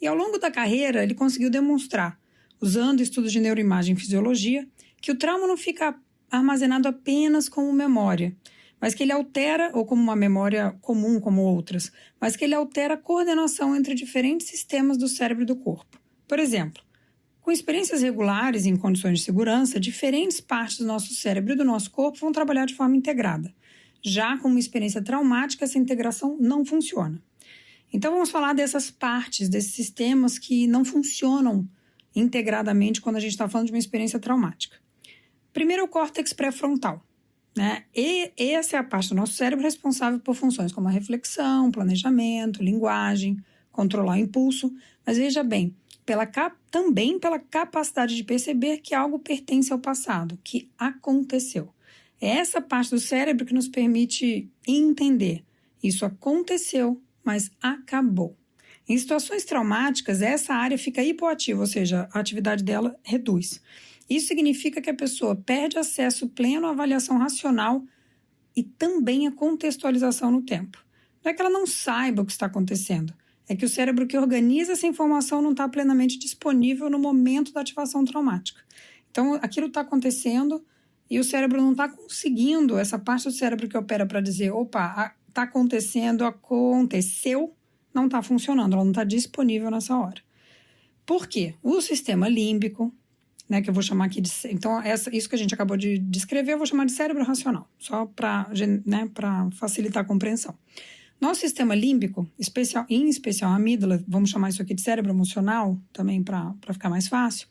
E ao longo da carreira, ele conseguiu demonstrar, usando estudos de neuroimagem e fisiologia, que o trauma não fica armazenado apenas como memória, mas que ele altera, ou como uma memória comum como outras, mas que ele altera a coordenação entre diferentes sistemas do cérebro e do corpo. Por exemplo, com experiências regulares em condições de segurança, diferentes partes do nosso cérebro e do nosso corpo vão trabalhar de forma integrada. Já com uma experiência traumática, essa integração não funciona. Então vamos falar dessas partes, desses sistemas que não funcionam integradamente quando a gente está falando de uma experiência traumática. Primeiro é o córtex pré-frontal. E essa é a parte do nosso cérebro responsável por funções como a reflexão, planejamento, linguagem, controlar o impulso, mas veja bem, também pela capacidade de perceber que algo pertence ao passado, que aconteceu. É essa parte do cérebro que nos permite entender. Isso aconteceu, mas acabou. Em situações traumáticas, essa área fica hipoativa, ou seja, a atividade dela reduz. Isso significa que a pessoa perde acesso pleno à avaliação racional e também à contextualização no tempo. Não é que ela não saiba o que está acontecendo, é que o cérebro que organiza essa informação não está plenamente disponível no momento da ativação traumática. Então, aquilo está acontecendo e o cérebro não está conseguindo, essa parte do cérebro que opera para dizer, opa, está acontecendo, aconteceu, não está funcionando, ela não está disponível nessa hora. Por quê? O sistema límbico, que eu vou chamar aqui de... Então, isso que a gente acabou de descrever, eu vou chamar de cérebro racional, só para facilitar a compreensão. Nosso sistema límbico, em especial a amígdala, vamos chamar isso aqui de cérebro emocional, também para ficar mais fácil,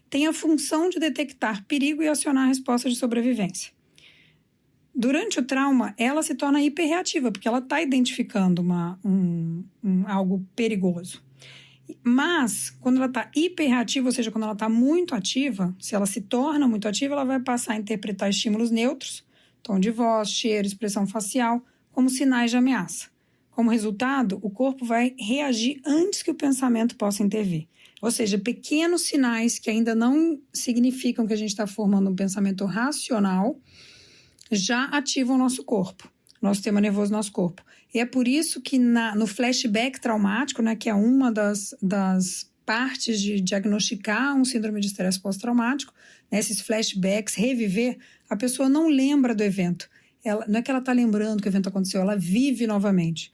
tem a função de detectar perigo e acionar a resposta de sobrevivência. Durante o trauma, ela se torna hiperreativa, porque ela está identificando algo perigoso. Mas, quando ela está hiperreativa, ou seja, quando ela está muito ativa, se ela se torna muito ativa, ela vai passar a interpretar estímulos neutros, tom de voz, cheiro, expressão facial, como sinais de ameaça. Como resultado, o corpo vai reagir antes que o pensamento possa intervir. Ou seja, pequenos sinais que ainda não significam que a gente está formando um pensamento racional já ativam o nosso corpo, nosso sistema nervoso, nosso corpo. E é por isso que no flashback traumático, que é uma das partes de diagnosticar um síndrome de estresse pós-traumático, esses flashbacks, reviver, a pessoa não lembra do evento. Não é que ela está lembrando que o evento aconteceu, ela vive novamente.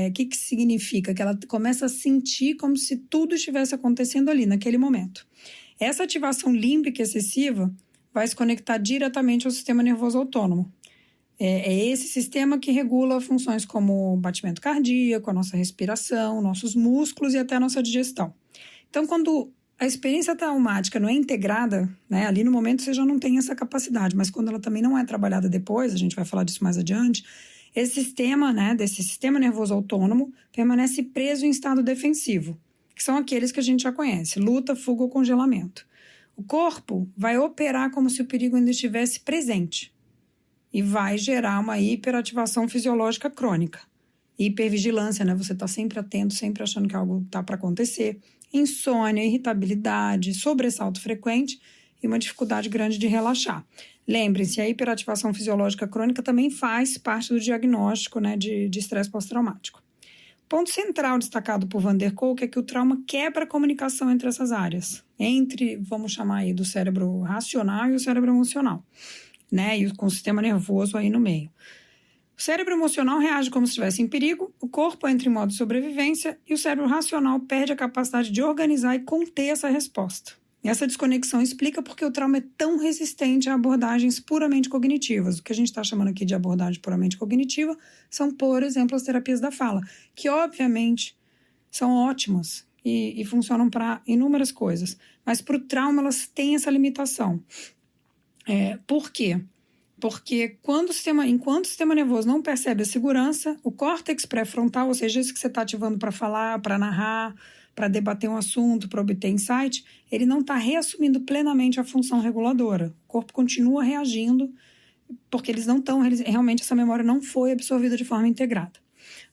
O que significa? Que ela começa a sentir como se tudo estivesse acontecendo ali, naquele momento. Essa ativação límbica excessiva vai se conectar diretamente ao sistema nervoso autônomo. É esse sistema que regula funções como o batimento cardíaco, a nossa respiração, nossos músculos e até a nossa digestão. Então, quando a experiência traumática não é integrada, ali no momento você já não tem essa capacidade, mas quando ela também não é trabalhada depois, a gente vai falar disso mais adiante, esse sistema, desse sistema nervoso autônomo, permanece preso em estado defensivo, que são aqueles que a gente já conhece, luta, fuga ou congelamento. O corpo vai operar como se o perigo ainda estivesse presente, e vai gerar uma hiperativação fisiológica crônica. Hipervigilância, né? Você está sempre atento, sempre achando que algo está para acontecer. Insônia, irritabilidade, sobressalto frequente e uma dificuldade grande de relaxar. Lembrem-se, a hiperativação fisiológica crônica também faz parte do diagnóstico, né, de estresse pós-traumático. O ponto central destacado por Van der Kolk é que o trauma quebra a comunicação entre essas áreas, entre, vamos chamar aí, do cérebro racional e o cérebro emocional, né, e com o sistema nervoso aí no meio. O cérebro emocional reage como se estivesse em perigo, o corpo entra em modo de sobrevivência e o cérebro racional perde a capacidade de organizar e conter essa resposta. Essa desconexão explica porque o trauma é tão resistente a abordagens puramente cognitivas. O que a gente está chamando aqui de abordagem puramente cognitiva são, por exemplo, as terapias da fala, que obviamente são ótimas e funcionam para inúmeras coisas. Mas para o trauma elas têm essa limitação. Por quê? Porque enquanto o sistema nervoso não percebe a segurança, o córtex pré-frontal, ou seja, isso que você está ativando para falar, para narrar, para debater um assunto, para obter insight, ele não está reassumindo plenamente a função reguladora. O corpo continua reagindo, porque realmente essa memória não foi absorvida de forma integrada.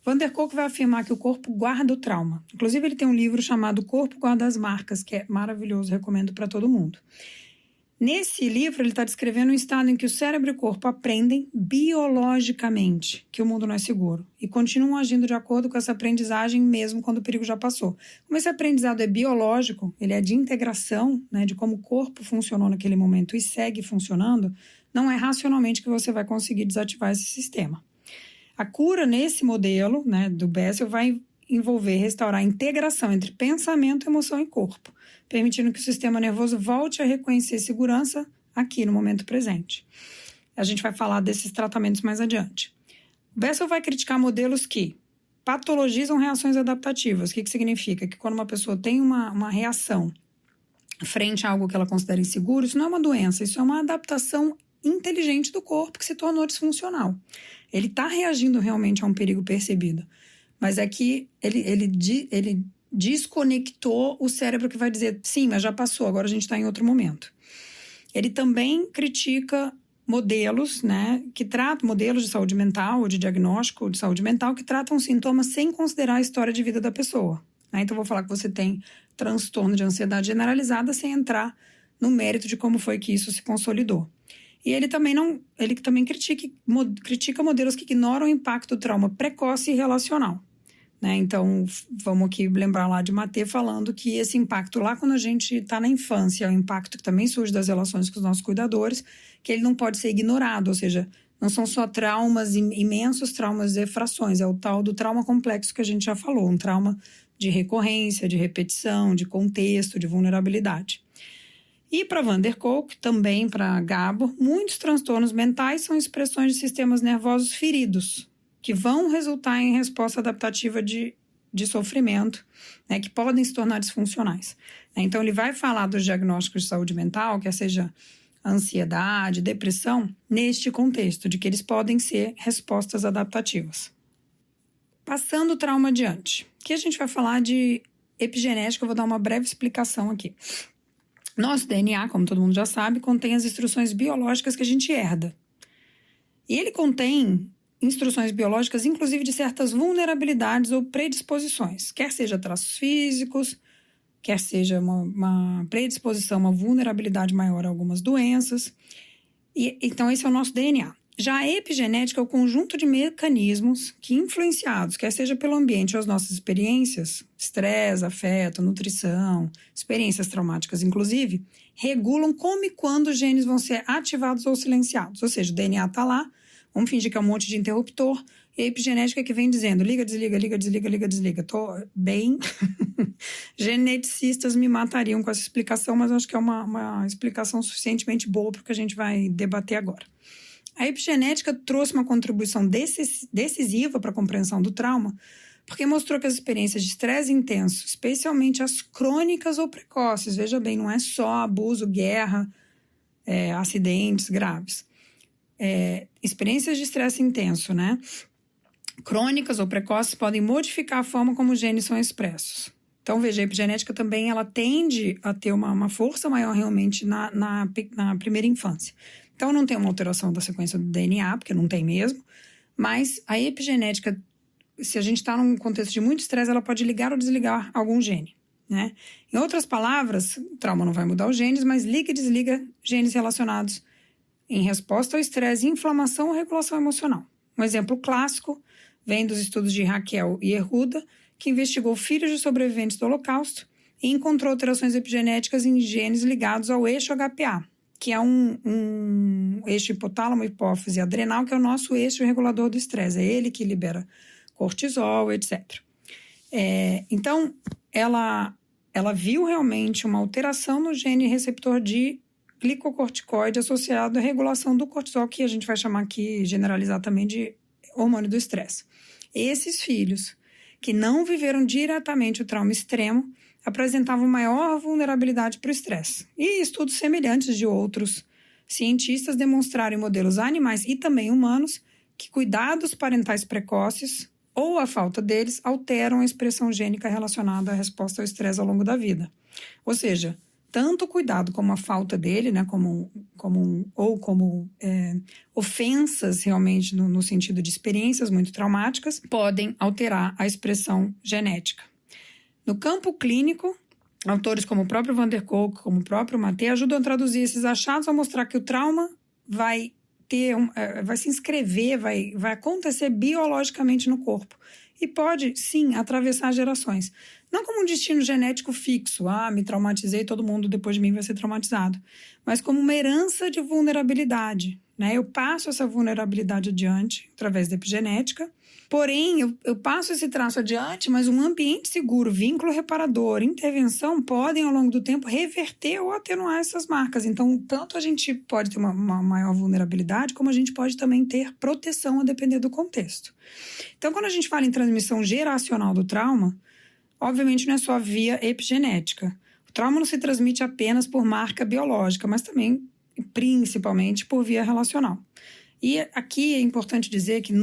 Van der Kolk vai afirmar que o corpo guarda o trauma. Inclusive, ele tem um livro chamado O Corpo Guarda as Marcas, que é maravilhoso, recomendo para todo mundo. Nesse livro, ele está descrevendo um estado em que o cérebro e o corpo aprendem biologicamente que o mundo não é seguro e continuam agindo de acordo com essa aprendizagem mesmo quando o perigo já passou. Como esse aprendizado é biológico, ele é de integração, né, de como o corpo funcionou naquele momento e segue funcionando, não é racionalmente que você vai conseguir desativar esse sistema. A cura nesse modelo, né, do Bessel vai envolver restaurar a integração entre pensamento, emoção e corpo, permitindo que o sistema nervoso volte a reconhecer segurança aqui no momento presente. A gente vai falar desses tratamentos mais adiante. O Bessel vai criticar modelos que patologizam reações adaptativas. O que significa? Que quando uma pessoa tem uma reação frente a algo que ela considera inseguro, isso não é uma doença, isso é uma adaptação inteligente do corpo que se tornou disfuncional. Ele está reagindo realmente a um perigo percebido, mas é que ele desconectou o cérebro que vai dizer, sim, mas já passou, agora a gente está em outro momento. Ele também critica modelos, né, modelos de saúde mental ou de diagnóstico de saúde mental que tratam sintomas sem considerar a história de vida da pessoa. Né? Então, vou falar que você tem transtorno de ansiedade generalizada sem entrar no mérito de como foi que isso se consolidou. E ele também critica modelos que ignoram o impacto do trauma precoce e relacional. Né? Então, vamos aqui lembrar lá de Maté falando que esse impacto lá quando a gente está na infância, é um impacto que também surge das relações com os nossos cuidadores, que ele não pode ser ignorado, ou seja, não são só traumas, imensos traumas e frações, é o tal do trauma complexo que a gente já falou, um trauma de recorrência, de repetição, de contexto, de vulnerabilidade. E para Van der Kolk, também para Gabor, muitos transtornos mentais são expressões de sistemas nervosos feridos, que vão resultar em resposta adaptativa de sofrimento, né, que podem se tornar disfuncionais. Então, ele vai falar dos diagnósticos de saúde mental, quer seja ansiedade, depressão, neste contexto, de que eles podem ser respostas adaptativas. Passando o trauma adiante. Aqui a gente vai falar de epigenética, eu vou dar uma breve explicação aqui. Nosso DNA, como todo mundo já sabe, contém as instruções biológicas que a gente herda. E ele contém instruções biológicas, inclusive de certas vulnerabilidades ou predisposições, quer seja traços físicos, quer seja uma predisposição, uma vulnerabilidade maior a algumas doenças. Então, esse é o nosso DNA. Já a epigenética é o conjunto de mecanismos que, influenciados, quer seja pelo ambiente ou as nossas experiências, estresse, afeto, nutrição, experiências traumáticas, inclusive, regulam como e quando os genes vão ser ativados ou silenciados. Ou seja, o DNA está lá, vamos fingir que é um monte de interruptor, e a epigenética que vem dizendo liga, desliga, liga, desliga, liga, desliga. Tô bem... Geneticistas me matariam com essa explicação, mas acho que é uma explicação suficientemente boa para o que a gente vai debater agora. A epigenética trouxe uma contribuição decisiva para a compreensão do trauma, porque mostrou que as experiências de estresse intenso, especialmente as crônicas ou precoces, veja bem, não é só abuso, guerra, acidentes graves. Experiências de estresse intenso, né? Crônicas ou precoces podem modificar a forma como os genes são expressos. Então, veja, a epigenética também ela tende a ter uma força maior realmente na primeira infância. Então, não tem uma alteração da sequência do DNA, porque não tem mesmo, mas a epigenética, se a gente está num contexto de muito estresse, ela pode ligar ou desligar algum gene, né? Em outras palavras, o trauma não vai mudar os genes, mas liga e desliga genes relacionados em resposta ao estresse, inflamação ou regulação emocional. Um exemplo clássico vem dos estudos de Raquel e Erruda, que investigou filhos de sobreviventes do Holocausto e encontrou alterações epigenéticas em genes ligados ao eixo HPA, que é um eixo hipotálamo, hipófise adrenal, que é o nosso eixo regulador do estresse. É ele que libera cortisol, etc. Então, ela viu realmente uma alteração no gene receptor de glicocorticoide associado à regulação do cortisol, que a gente vai chamar aqui, generalizar também, de hormônio do estresse. Esses filhos que não viveram diretamente o trauma extremo apresentavam maior vulnerabilidade para o estresse. E estudos semelhantes de outros cientistas demonstraram em modelos animais e também humanos que cuidados parentais precoces ou a falta deles alteram a expressão gênica relacionada à resposta ao estresse ao longo da vida. Ou seja, tanto o cuidado como a falta dele, né, como ofensas realmente no sentido de experiências muito traumáticas, podem alterar a expressão genética. No campo clínico, autores como o próprio Van der Kolk, como o próprio Maté, ajudam a traduzir esses achados ao mostrar que o trauma vai se inscrever, vai acontecer biologicamente no corpo. E pode, sim, atravessar gerações. Não como um destino genético fixo, me traumatizei, todo mundo depois de mim vai ser traumatizado. Mas como uma herança de vulnerabilidade, né? Eu passo essa vulnerabilidade adiante através da epigenética. Porém, eu passo esse traço adiante, mas um ambiente seguro, vínculo reparador, intervenção podem, ao longo do tempo, reverter ou atenuar essas marcas. Então, tanto a gente pode ter uma maior vulnerabilidade, como a gente pode também ter proteção a depender do contexto. Então, quando a gente fala em transmissão geracional do trauma, obviamente não é só via epigenética. O trauma não se transmite apenas por marca biológica, mas também, principalmente, por via relacional. E aqui é importante dizer que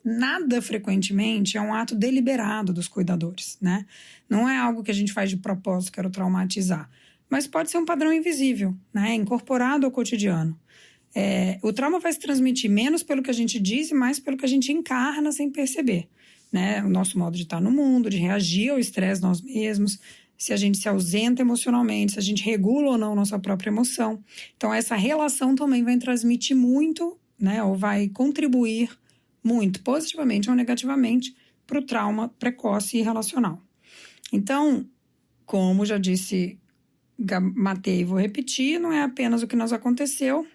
nada frequentemente é um ato deliberado dos cuidadores, né? Não é algo que a gente faz de propósito, quero traumatizar. Mas pode ser um padrão invisível, né? Incorporado ao cotidiano. O trauma vai se transmitir menos pelo que a gente diz e mais pelo que a gente encarna sem perceber, né? O nosso modo de estar no mundo, de reagir ao estresse nós mesmos, se a gente se ausenta emocionalmente, se a gente regula ou não nossa própria emoção. Então, essa relação também vai transmitir muito, né, ou vai contribuir muito, positivamente ou negativamente, para o trauma precoce e relacional. Então, como já disse, Matei e vou repetir, não é apenas o que nos aconteceu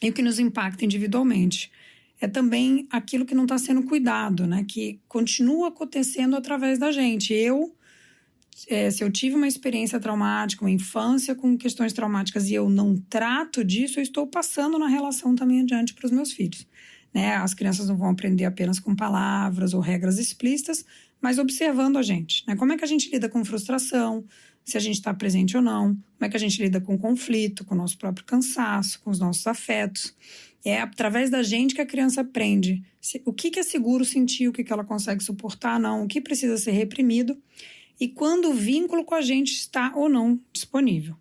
e o que nos impacta individualmente. É também aquilo que não está sendo cuidado, né, que continua acontecendo através da gente. Se eu tive uma experiência traumática, uma infância com questões traumáticas e eu não trato disso, eu estou passando na relação também adiante para os meus filhos, né? As crianças não vão aprender apenas com palavras ou regras explícitas, mas observando a gente, né? Como é que a gente lida com frustração, se a gente está presente ou não, como é que a gente lida com conflito, com o nosso próprio cansaço, com os nossos afetos. É através da gente que a criança aprende o que é seguro sentir, o que ela consegue suportar, não, o que precisa ser reprimido, e quando o vínculo com a gente está ou não disponível.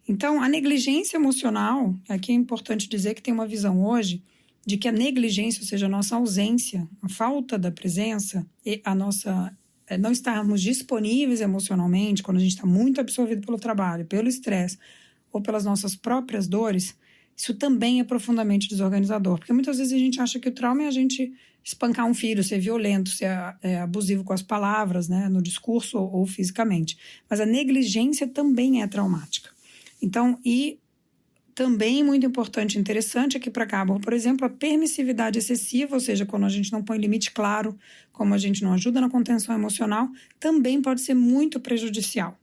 Então, a negligência emocional, aqui é importante dizer que tem uma visão hoje de que a negligência, ou seja, a nossa ausência, a falta da presença, e a nossa não estarmos disponíveis emocionalmente, quando a gente está muito absorvido pelo trabalho, pelo estresse ou pelas nossas próprias dores, isso também é profundamente desorganizador, porque muitas vezes a gente acha que o trauma é a gente espancar um filho, ser violento, ser abusivo com as palavras, né, no discurso ou fisicamente. Mas a negligência também é traumática. Então, e também muito importante e interessante aqui para cá, por exemplo, a permissividade excessiva, ou seja, quando a gente não põe limite claro, como a gente não ajuda na contenção emocional, também pode ser muito prejudicial.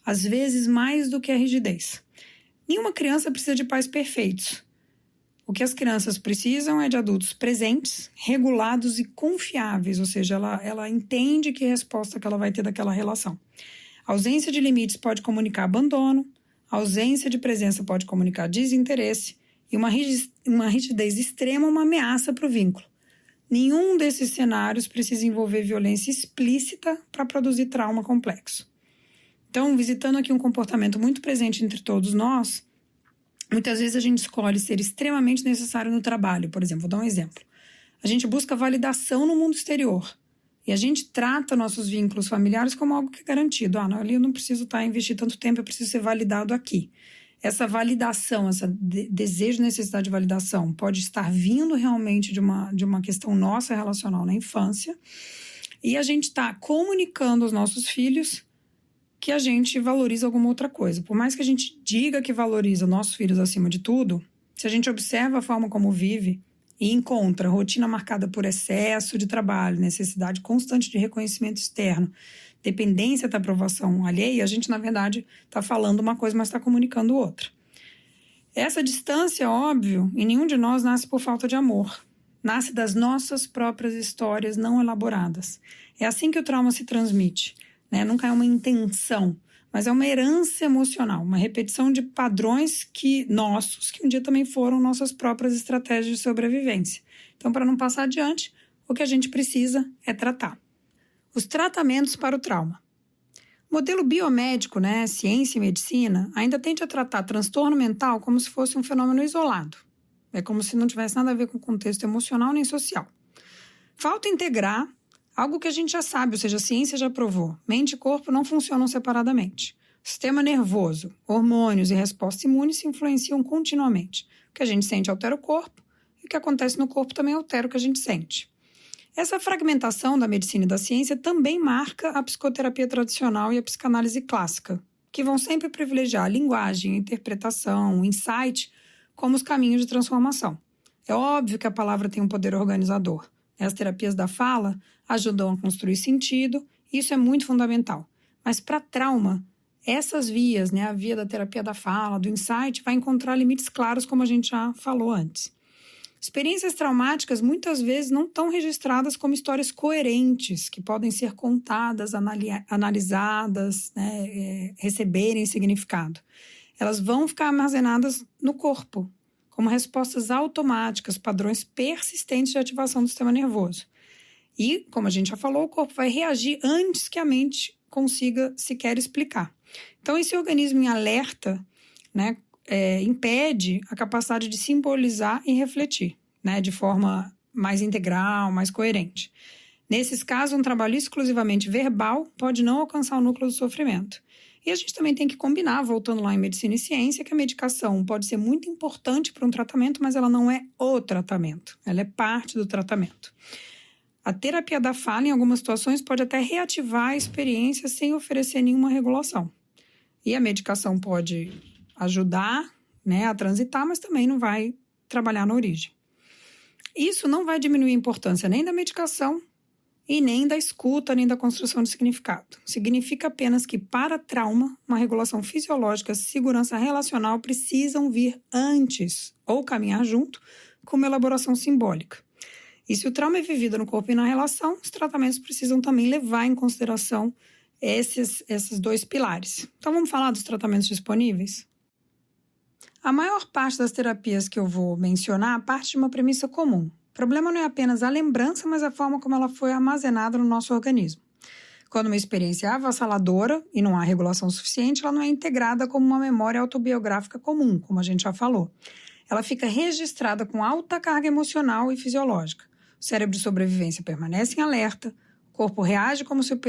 Às vezes, mais do que a rigidez. Nenhuma criança precisa de pais perfeitos. O que as crianças precisam é de adultos presentes, regulados e confiáveis, ou seja, ela entende que resposta que ela vai ter daquela relação. A ausência de limites pode comunicar abandono, a ausência de presença pode comunicar desinteresse e uma rigidez extrema uma ameaça para o vínculo. Nenhum desses cenários precisa envolver violência explícita para produzir trauma complexo. Então, visitando aqui um comportamento muito presente entre todos nós, Muitas vezes a gente escolhe ser extremamente necessário no trabalho, por exemplo, vou dar um exemplo. A gente busca validação no mundo exterior e a gente trata nossos vínculos familiares como algo que é garantido. Não, ali eu não preciso investir tanto tempo, eu preciso ser validado aqui. Essa validação, esse desejo, necessidade de validação pode estar vindo realmente de uma questão nossa relacional na infância e a gente está comunicando aos nossos filhos que a gente valoriza alguma outra coisa. Por mais que a gente diga que valoriza nossos filhos acima de tudo, se a gente observa a forma como vive e encontra rotina marcada por excesso de trabalho, necessidade constante de reconhecimento externo, dependência da aprovação alheia, a gente, na verdade, está falando uma coisa, mas está comunicando outra. Essa distância, óbvio, em nenhum de nós nasce por falta de amor. Nasce das nossas próprias histórias não elaboradas. É assim que o trauma se transmite, né? Nunca é uma intenção, mas é uma herança emocional, uma repetição de padrões nossos, que um dia também foram nossas próprias estratégias de sobrevivência. Então, para não passar adiante, o que a gente precisa é tratar. Os tratamentos para o trauma. O modelo biomédico, ciência e medicina, ainda tende a tratar transtorno mental como se fosse um fenômeno isolado. É como se não tivesse nada a ver com o contexto emocional nem social. Falta integrar algo que a gente já sabe, ou seja, a ciência já provou. Mente e corpo não funcionam separadamente. O sistema nervoso, hormônios e resposta imune se influenciam continuamente. O que a gente sente altera o corpo e o que acontece no corpo também altera o que a gente sente. Essa fragmentação da medicina e da ciência também marca a psicoterapia tradicional e a psicanálise clássica, que vão sempre privilegiar a linguagem, a interpretação, o insight como os caminhos de transformação. É óbvio que a palavra tem um poder organizador. As terapias da fala ajudam a construir sentido, e isso é muito fundamental. Mas para trauma, essas vias, a via da terapia da fala, do insight, vai encontrar limites claros, como a gente já falou antes. Experiências traumáticas muitas vezes não estão registradas como histórias coerentes, que podem ser contadas, analisadas, receberem significado. Elas vão ficar armazenadas no corpo, como respostas automáticas, padrões persistentes de ativação do sistema nervoso. E, como a gente já falou, o corpo vai reagir antes que a mente consiga sequer explicar. Então, esse organismo em alerta, impede a capacidade de simbolizar e refletir, de forma mais integral, mais coerente. Nesses casos, um trabalho exclusivamente verbal pode não alcançar o núcleo do sofrimento. E a gente também tem que combinar, voltando lá em medicina e ciência, que a medicação pode ser muito importante para um tratamento, mas ela não é o tratamento, ela é parte do tratamento. A terapia da fala, em algumas situações, pode até reativar a experiência sem oferecer nenhuma regulação. E a medicação pode ajudar, a transitar, mas também não vai trabalhar na origem. Isso não vai diminuir a importância nem da medicação e nem da escuta, nem da construção de significado. Significa apenas que, para trauma, uma regulação fisiológica e segurança relacional precisam vir antes ou caminhar junto com uma elaboração simbólica. E se o trauma é vivido no corpo e na relação, os tratamentos precisam também levar em consideração esses dois pilares. Então, vamos falar dos tratamentos disponíveis? A maior parte das terapias que eu vou mencionar parte de uma premissa comum. O problema não é apenas a lembrança, mas a forma como ela foi armazenada no nosso organismo. Quando uma experiência é avassaladora e não há regulação suficiente, ela não é integrada como uma memória autobiográfica comum, como a gente já falou. Ela fica registrada com alta carga emocional e fisiológica. O cérebro de sobrevivência permanece em alerta, o corpo reage como se o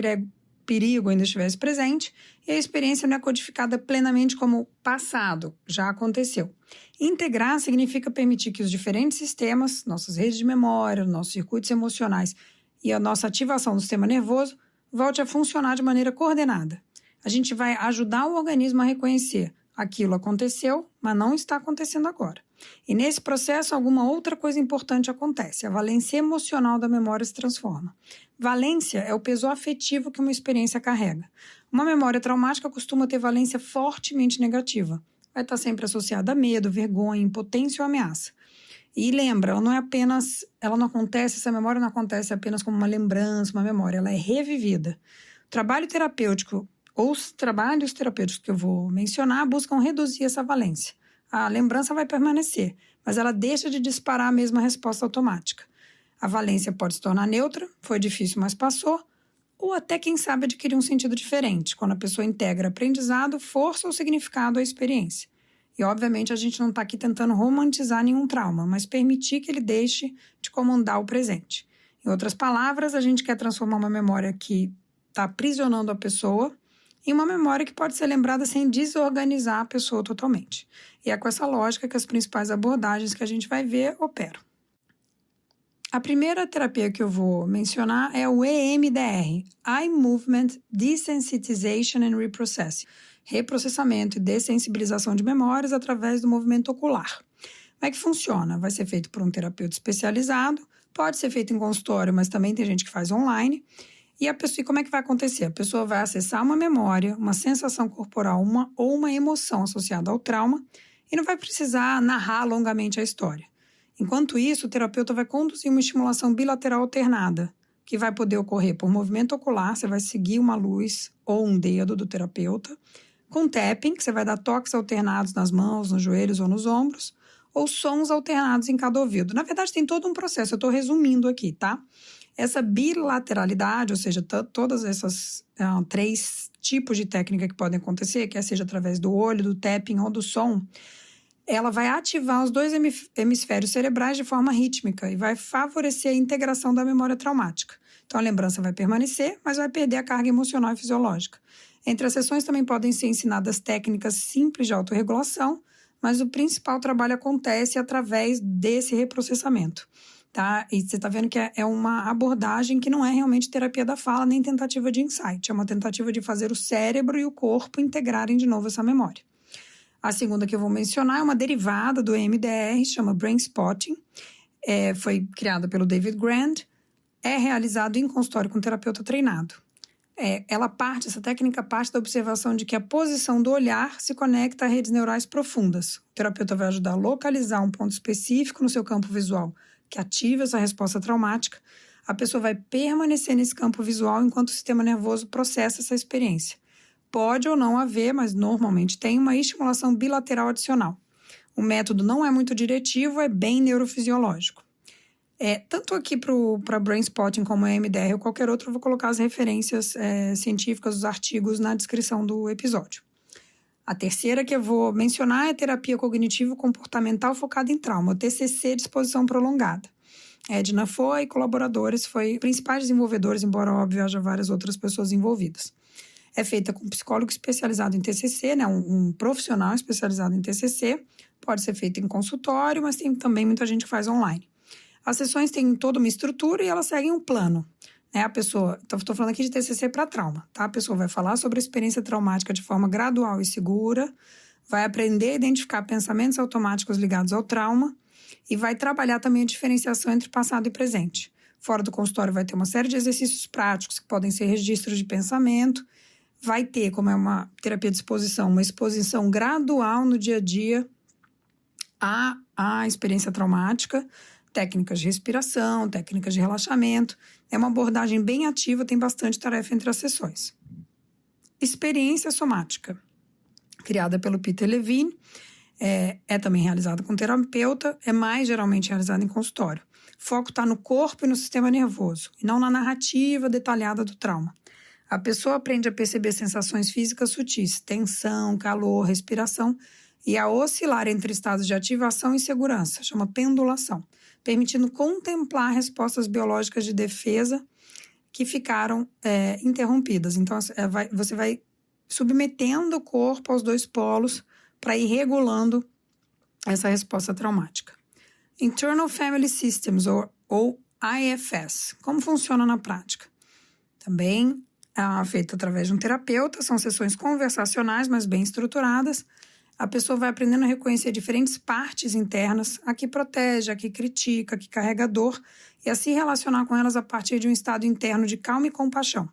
perigo ainda estivesse presente e a experiência não é codificada plenamente como passado, já aconteceu. Integrar significa permitir que os diferentes sistemas, nossas redes de memória, nossos circuitos emocionais e a nossa ativação do sistema nervoso volte a funcionar de maneira coordenada. A gente vai ajudar o organismo a reconhecer aquilo aconteceu, mas não está acontecendo agora. E nesse processo, alguma outra coisa importante acontece. A valência emocional da memória se transforma. Valência é o peso afetivo que uma experiência carrega. Uma memória traumática costuma ter valência fortemente negativa. Vai estar sempre associada a medo, vergonha, impotência ou ameaça. E lembra, essa memória não acontece apenas como uma lembrança, uma memória, ela é revivida. O trabalho terapêutico ou os trabalhos terapêuticos que eu vou mencionar buscam reduzir essa valência. A lembrança vai permanecer, mas ela deixa de disparar a mesma resposta automática. A valência pode se tornar neutra, foi difícil, mas passou, ou até, quem sabe, adquirir um sentido diferente, quando a pessoa integra aprendizado, força ou significado à experiência. E, obviamente, a gente não está aqui tentando romantizar nenhum trauma, mas permitir que ele deixe de comandar o presente. Em outras palavras, a gente quer transformar uma memória que está aprisionando a pessoa em uma memória que pode ser lembrada sem desorganizar a pessoa totalmente. E é com essa lógica que as principais abordagens que a gente vai ver operam. A primeira terapia que eu vou mencionar é o EMDR, Eye Movement Desensitization and Reprocessing, reprocessamento e dessensibilização de memórias através do movimento ocular. Como é que funciona? Vai ser feito por um terapeuta especializado, pode ser feito em consultório, mas também tem gente que faz online. E como é que vai acontecer? A pessoa vai acessar uma memória, uma sensação corporal ou uma emoção associada ao trauma e não vai precisar narrar longamente a história. Enquanto isso, o terapeuta vai conduzir uma estimulação bilateral alternada, que vai poder ocorrer por movimento ocular, você vai seguir uma luz ou um dedo do terapeuta, com tapping, que você vai dar toques alternados nas mãos, nos joelhos ou nos ombros, ou sons alternados em cada ouvido. Na verdade, tem todo um processo, eu estou resumindo aqui, tá? Essa bilateralidade, ou seja, todas essas 3 tipos de técnica que podem acontecer, quer seja através do olho, do tapping ou do som, ela vai ativar os 2 hemisférios cerebrais de forma rítmica e vai favorecer a integração da memória traumática. Então, a lembrança vai permanecer, mas vai perder a carga emocional e fisiológica. Entre as sessões também podem ser ensinadas técnicas simples de autorregulação, mas o principal trabalho acontece através desse reprocessamento. Tá? E você está vendo que é uma abordagem que não é realmente terapia da fala nem tentativa de insight. É uma tentativa de fazer o cérebro e o corpo integrarem de novo essa memória. A segunda que eu vou mencionar é uma derivada do EMDR, chama Brain Spotting. Foi criada pelo David Grand. É realizado em consultório com terapeuta treinado. Essa técnica parte da observação de que a posição do olhar se conecta a redes neurais profundas. O terapeuta vai ajudar a localizar um ponto específico no seu campo visual que ativa essa resposta traumática. A pessoa vai permanecer nesse campo visual enquanto o sistema nervoso processa essa experiência. Pode ou não haver, mas normalmente tem uma estimulação bilateral adicional. O método não é muito diretivo, é bem neurofisiológico. Tanto aqui para Brain Spotting como a EMDR ou qualquer outro, eu vou colocar as referências científicas dos artigos na descrição do episódio. A terceira que eu vou mencionar é terapia cognitivo-comportamental focada em trauma, o TCC de exposição prolongada. Edna Foy e colaboradores foram principais desenvolvedores, embora, óbvio, haja várias outras pessoas envolvidas. É feita com um psicólogo especializado em TCC, né, um profissional especializado em TCC. Pode ser feita em consultório, mas tem também muita gente que faz online. As sessões têm toda uma estrutura e elas seguem um plano. A pessoa, estou falando aqui de TCC para trauma, tá? A pessoa vai falar sobre a experiência traumática de forma gradual e segura, vai aprender a identificar pensamentos automáticos ligados ao trauma e vai trabalhar também a diferenciação entre passado e presente. Fora do consultório vai ter uma série de exercícios práticos que podem ser registros de pensamento, vai ter, como é uma terapia de exposição, uma exposição gradual no dia a dia à experiência traumática, técnicas de respiração, técnicas de relaxamento. É uma abordagem bem ativa, tem bastante tarefa entre as sessões. Experiência somática, criada pelo Peter Levine, é também realizada com terapeuta, é mais geralmente realizada em consultório. O foco está no corpo e no sistema nervoso, e não na narrativa detalhada do trauma. A pessoa aprende a perceber sensações físicas sutis, tensão, calor, respiração, e a oscilar entre estados de ativação e segurança, chama pendulação, permitindo contemplar respostas biológicas de defesa que ficaram interrompidas. Então, você vai submetendo o corpo aos 2 polos para ir regulando essa resposta traumática. Internal Family Systems, ou IFS. Como funciona na prática? Também feita através de um terapeuta, são sessões conversacionais, mas bem estruturadas. A pessoa vai aprendendo a reconhecer diferentes partes internas, a que protege, a que critica, a que carrega dor, e a se relacionar com elas a partir de um estado interno de calma e compaixão.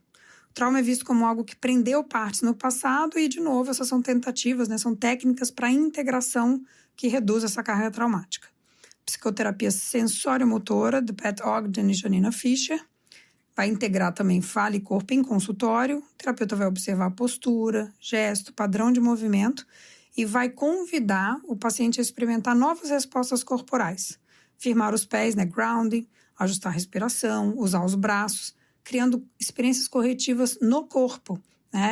O trauma é visto como algo que prendeu partes no passado e, de novo, essas são tentativas, são técnicas para integração que reduz essa carga traumática. Psicoterapia sensório-motora, de Pat Ogden e Janina Fischer, vai integrar também fala e corpo em consultório. O terapeuta vai observar a postura, gesto, padrão de movimento e vai convidar o paciente a experimentar novas respostas corporais. Firmar os pés, grounding, ajustar a respiração, usar os braços, criando experiências corretivas no corpo,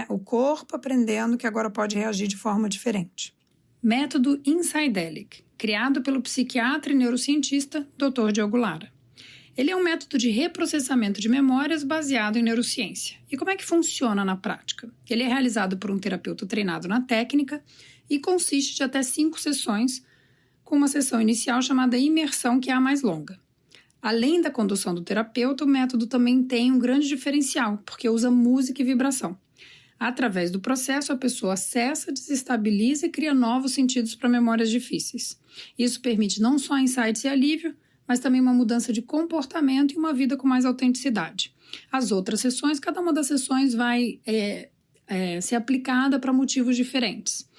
O corpo aprendendo que agora pode reagir de forma diferente. Método Insidelic, criado pelo psiquiatra e neurocientista Dr. Diogo Lara. Ele é um método de reprocessamento de memórias baseado em neurociência. E como é que funciona na prática? Ele é realizado por um terapeuta treinado na técnica e consiste de até 5 sessões, com uma sessão inicial chamada imersão, que é a mais longa. Além da condução do terapeuta, o método também tem um grande diferencial, porque usa música e vibração. Através do processo, a pessoa acessa, desestabiliza e cria novos sentidos para memórias difíceis. Isso permite não só insights e alívio, mas também uma mudança de comportamento e uma vida com mais autenticidade. As outras sessões, cada uma das sessões vai ser aplicada para motivos diferentes.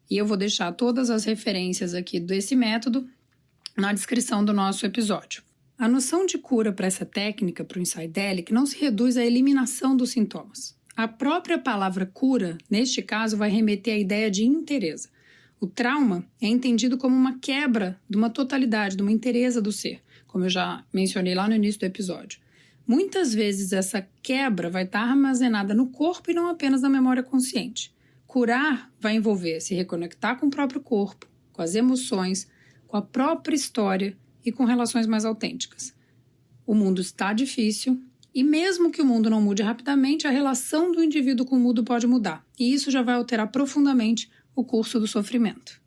E eu vou deixar todas as referências aqui desse método na descrição do nosso episódio. A noção de cura para essa técnica, para o Insidelic, não se reduz à eliminação dos sintomas. A própria palavra cura, neste caso, vai remeter à ideia de inteireza. O trauma é entendido como uma quebra de uma totalidade, de uma inteireza do ser, como eu já mencionei lá no início do episódio. Muitas vezes essa quebra vai estar armazenada no corpo e não apenas na memória consciente. Curar vai envolver se reconectar com o próprio corpo, com as emoções, com a própria história e com relações mais autênticas. O mundo está difícil e mesmo que o mundo não mude rapidamente, a relação do indivíduo com o mundo pode mudar. E isso já vai alterar profundamente o curso do sofrimento.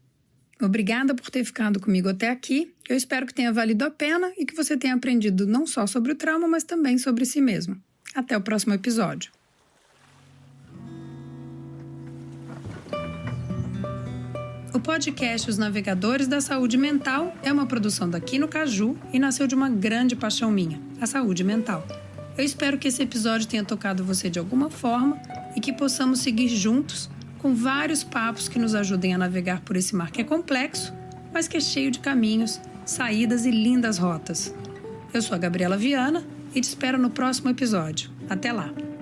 Obrigada por ter ficado comigo até aqui. Eu espero que tenha valido a pena e que você tenha aprendido não só sobre o trauma, mas também sobre si mesmo. Até o próximo episódio. O podcast Os Navegadores da Saúde Mental é uma produção daqui no Caju e nasceu de uma grande paixão minha, a saúde mental. Eu espero que esse episódio tenha tocado você de alguma forma e que possamos seguir juntos com vários papos que nos ajudem a navegar por esse mar que é complexo, mas que é cheio de caminhos, saídas e lindas rotas. Eu sou a Gabriela Viana e te espero no próximo episódio. Até lá!